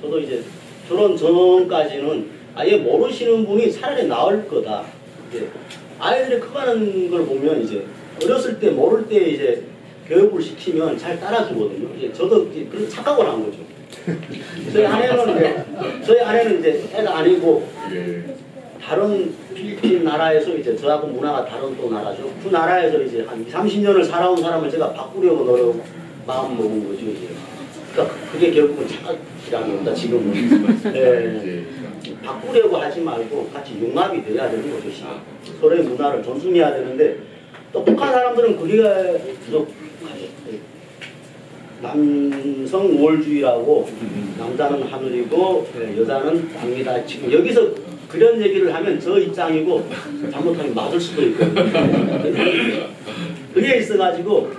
Speaker 2: 저도 이제 결혼 전까지는 아예 모르시는 분이 차라리 나을 거다. 이제 아이들이 커가는 걸 보면 이제 어렸을 때 모를 때 이제 교육을 시키면 잘 따라주거든요. 이제 저도 이제 그런 착각을 한 거죠. 저희 아내는 이제 애가 아니고 다른 필리핀 나라에서 이제 저하고 문화가 다른 또 나라죠. 그 나라에서 이제 한 30년을 살아온 사람을 제가 바꾸려고 노력 마음 먹은 거죠. 이제. 그러니까 그게 결국은 착각이라는 겁니다. 지금은. 네. 바꾸려고 하지 말고 같이 융합이 돼야 되는 거죠. 서로의 문화를 존중해야 되는데 또 북한 사람들은 그리가 부족하죠. 남성 우월주의라고 남자는 하늘이고 여자는 땅이다. 지금 여기서 그런 얘기를 하면 저 입장이고 잘못하면 맞을 수도 있거든요. 그게 있어가지고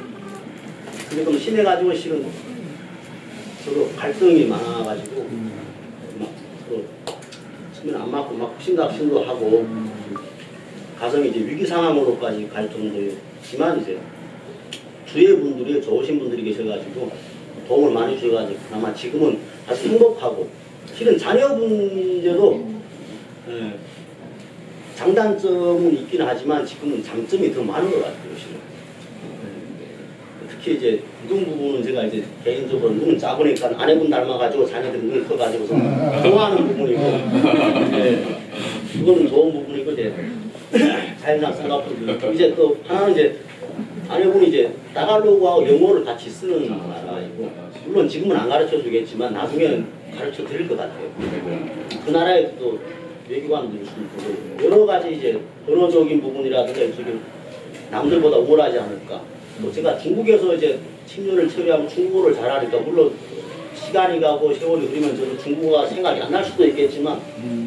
Speaker 2: 그게 좀 심해가지고 실은 서로 갈등이 많아가지고 막 서로 수면 안 맞고 막 심각심도 하고 가정이 이제 위기 상황으로까지 갈 정도였지만 이제 주위의 분들이 좋으신 분들이 계셔가지고 도움을 많이 주셔가지고 아마 지금은 아주 행복하고 실은 자녀 문제도 장단점은 있긴 하지만 지금은 장점이 더 많은 것 같아요. 실은. 특히 이제 이런 부분은 제가 이제 개인적으로 눈은 작으니까 아내분 닮아가지고 자녀들이 눈이 커가지고 좋아하는 부분이고 그거는 좋은 부분이고 이제 자연상 싱가포르도 이제 또 하나는 이제 아내분이 이제 따갈로그하고 영어를 같이 쓰는 나라이고 물론 지금은 안 가르쳐 주겠지만 나중에는 가르쳐 드릴 것 같아요. 그 나라에 또 외교관들이 있고 여러 가지 이제 언어적인 부분이라든가 지금 남들보다 우월하지 않을까. 또 제가 중국에서 이제 10년을 처리하고 중국어를 잘하니까 물론 시간이 가고 세월이 흐르면 저도 중국어가 생각이 안 날 수도 있겠지만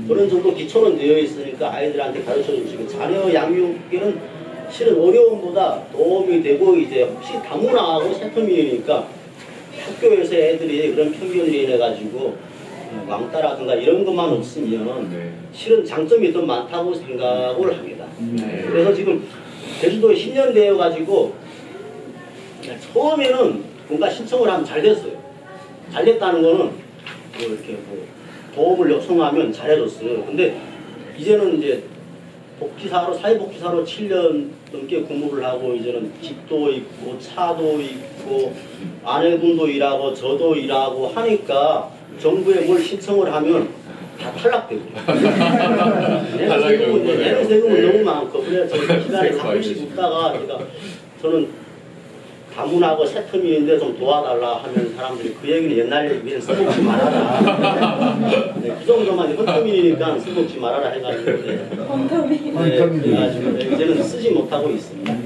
Speaker 2: 그런 정도 기초는 되어 있으니까 아이들한테 가르쳐 주시고 자녀 양육에는 실은 어려움보다 도움이 되고 이제 혹시 다문화하고 세터민이니까 학교에서 애들이 그런 편견을 인해 가지고 왕따라든가 이런 것만 없으면 실은 장점이 더 많다고 생각을 합니다. 그래서 지금 제주도에 10년 되어 가지고 처음에는 뭔가 신청을 하면 잘 됐어요. 잘 됐다는 거는 뭐 이렇게 뭐 도움을 요청하면 잘해줬어요. 근데 이제는 이제 복지사로 사회복지사로 7년 넘게 근무를 하고 이제는 집도 있고 차도 있고 아내분도 일하고 저도 일하고 하니까 정부에 뭘 신청을 하면 다 탈락되고 내는 세금은 너무 많고 그래서 저희 기간에 가끔씩 웃다가 제가 저는 다문하고 세터민인데 좀 도와달라 하면 사람들이 그 얘기는 옛날 얘기는 써먹지 말아라. 그 정도만 헌터민이니까 써먹지 말아라 해가지고 그래가지고 이제는 쓰지 못하고 있습니다.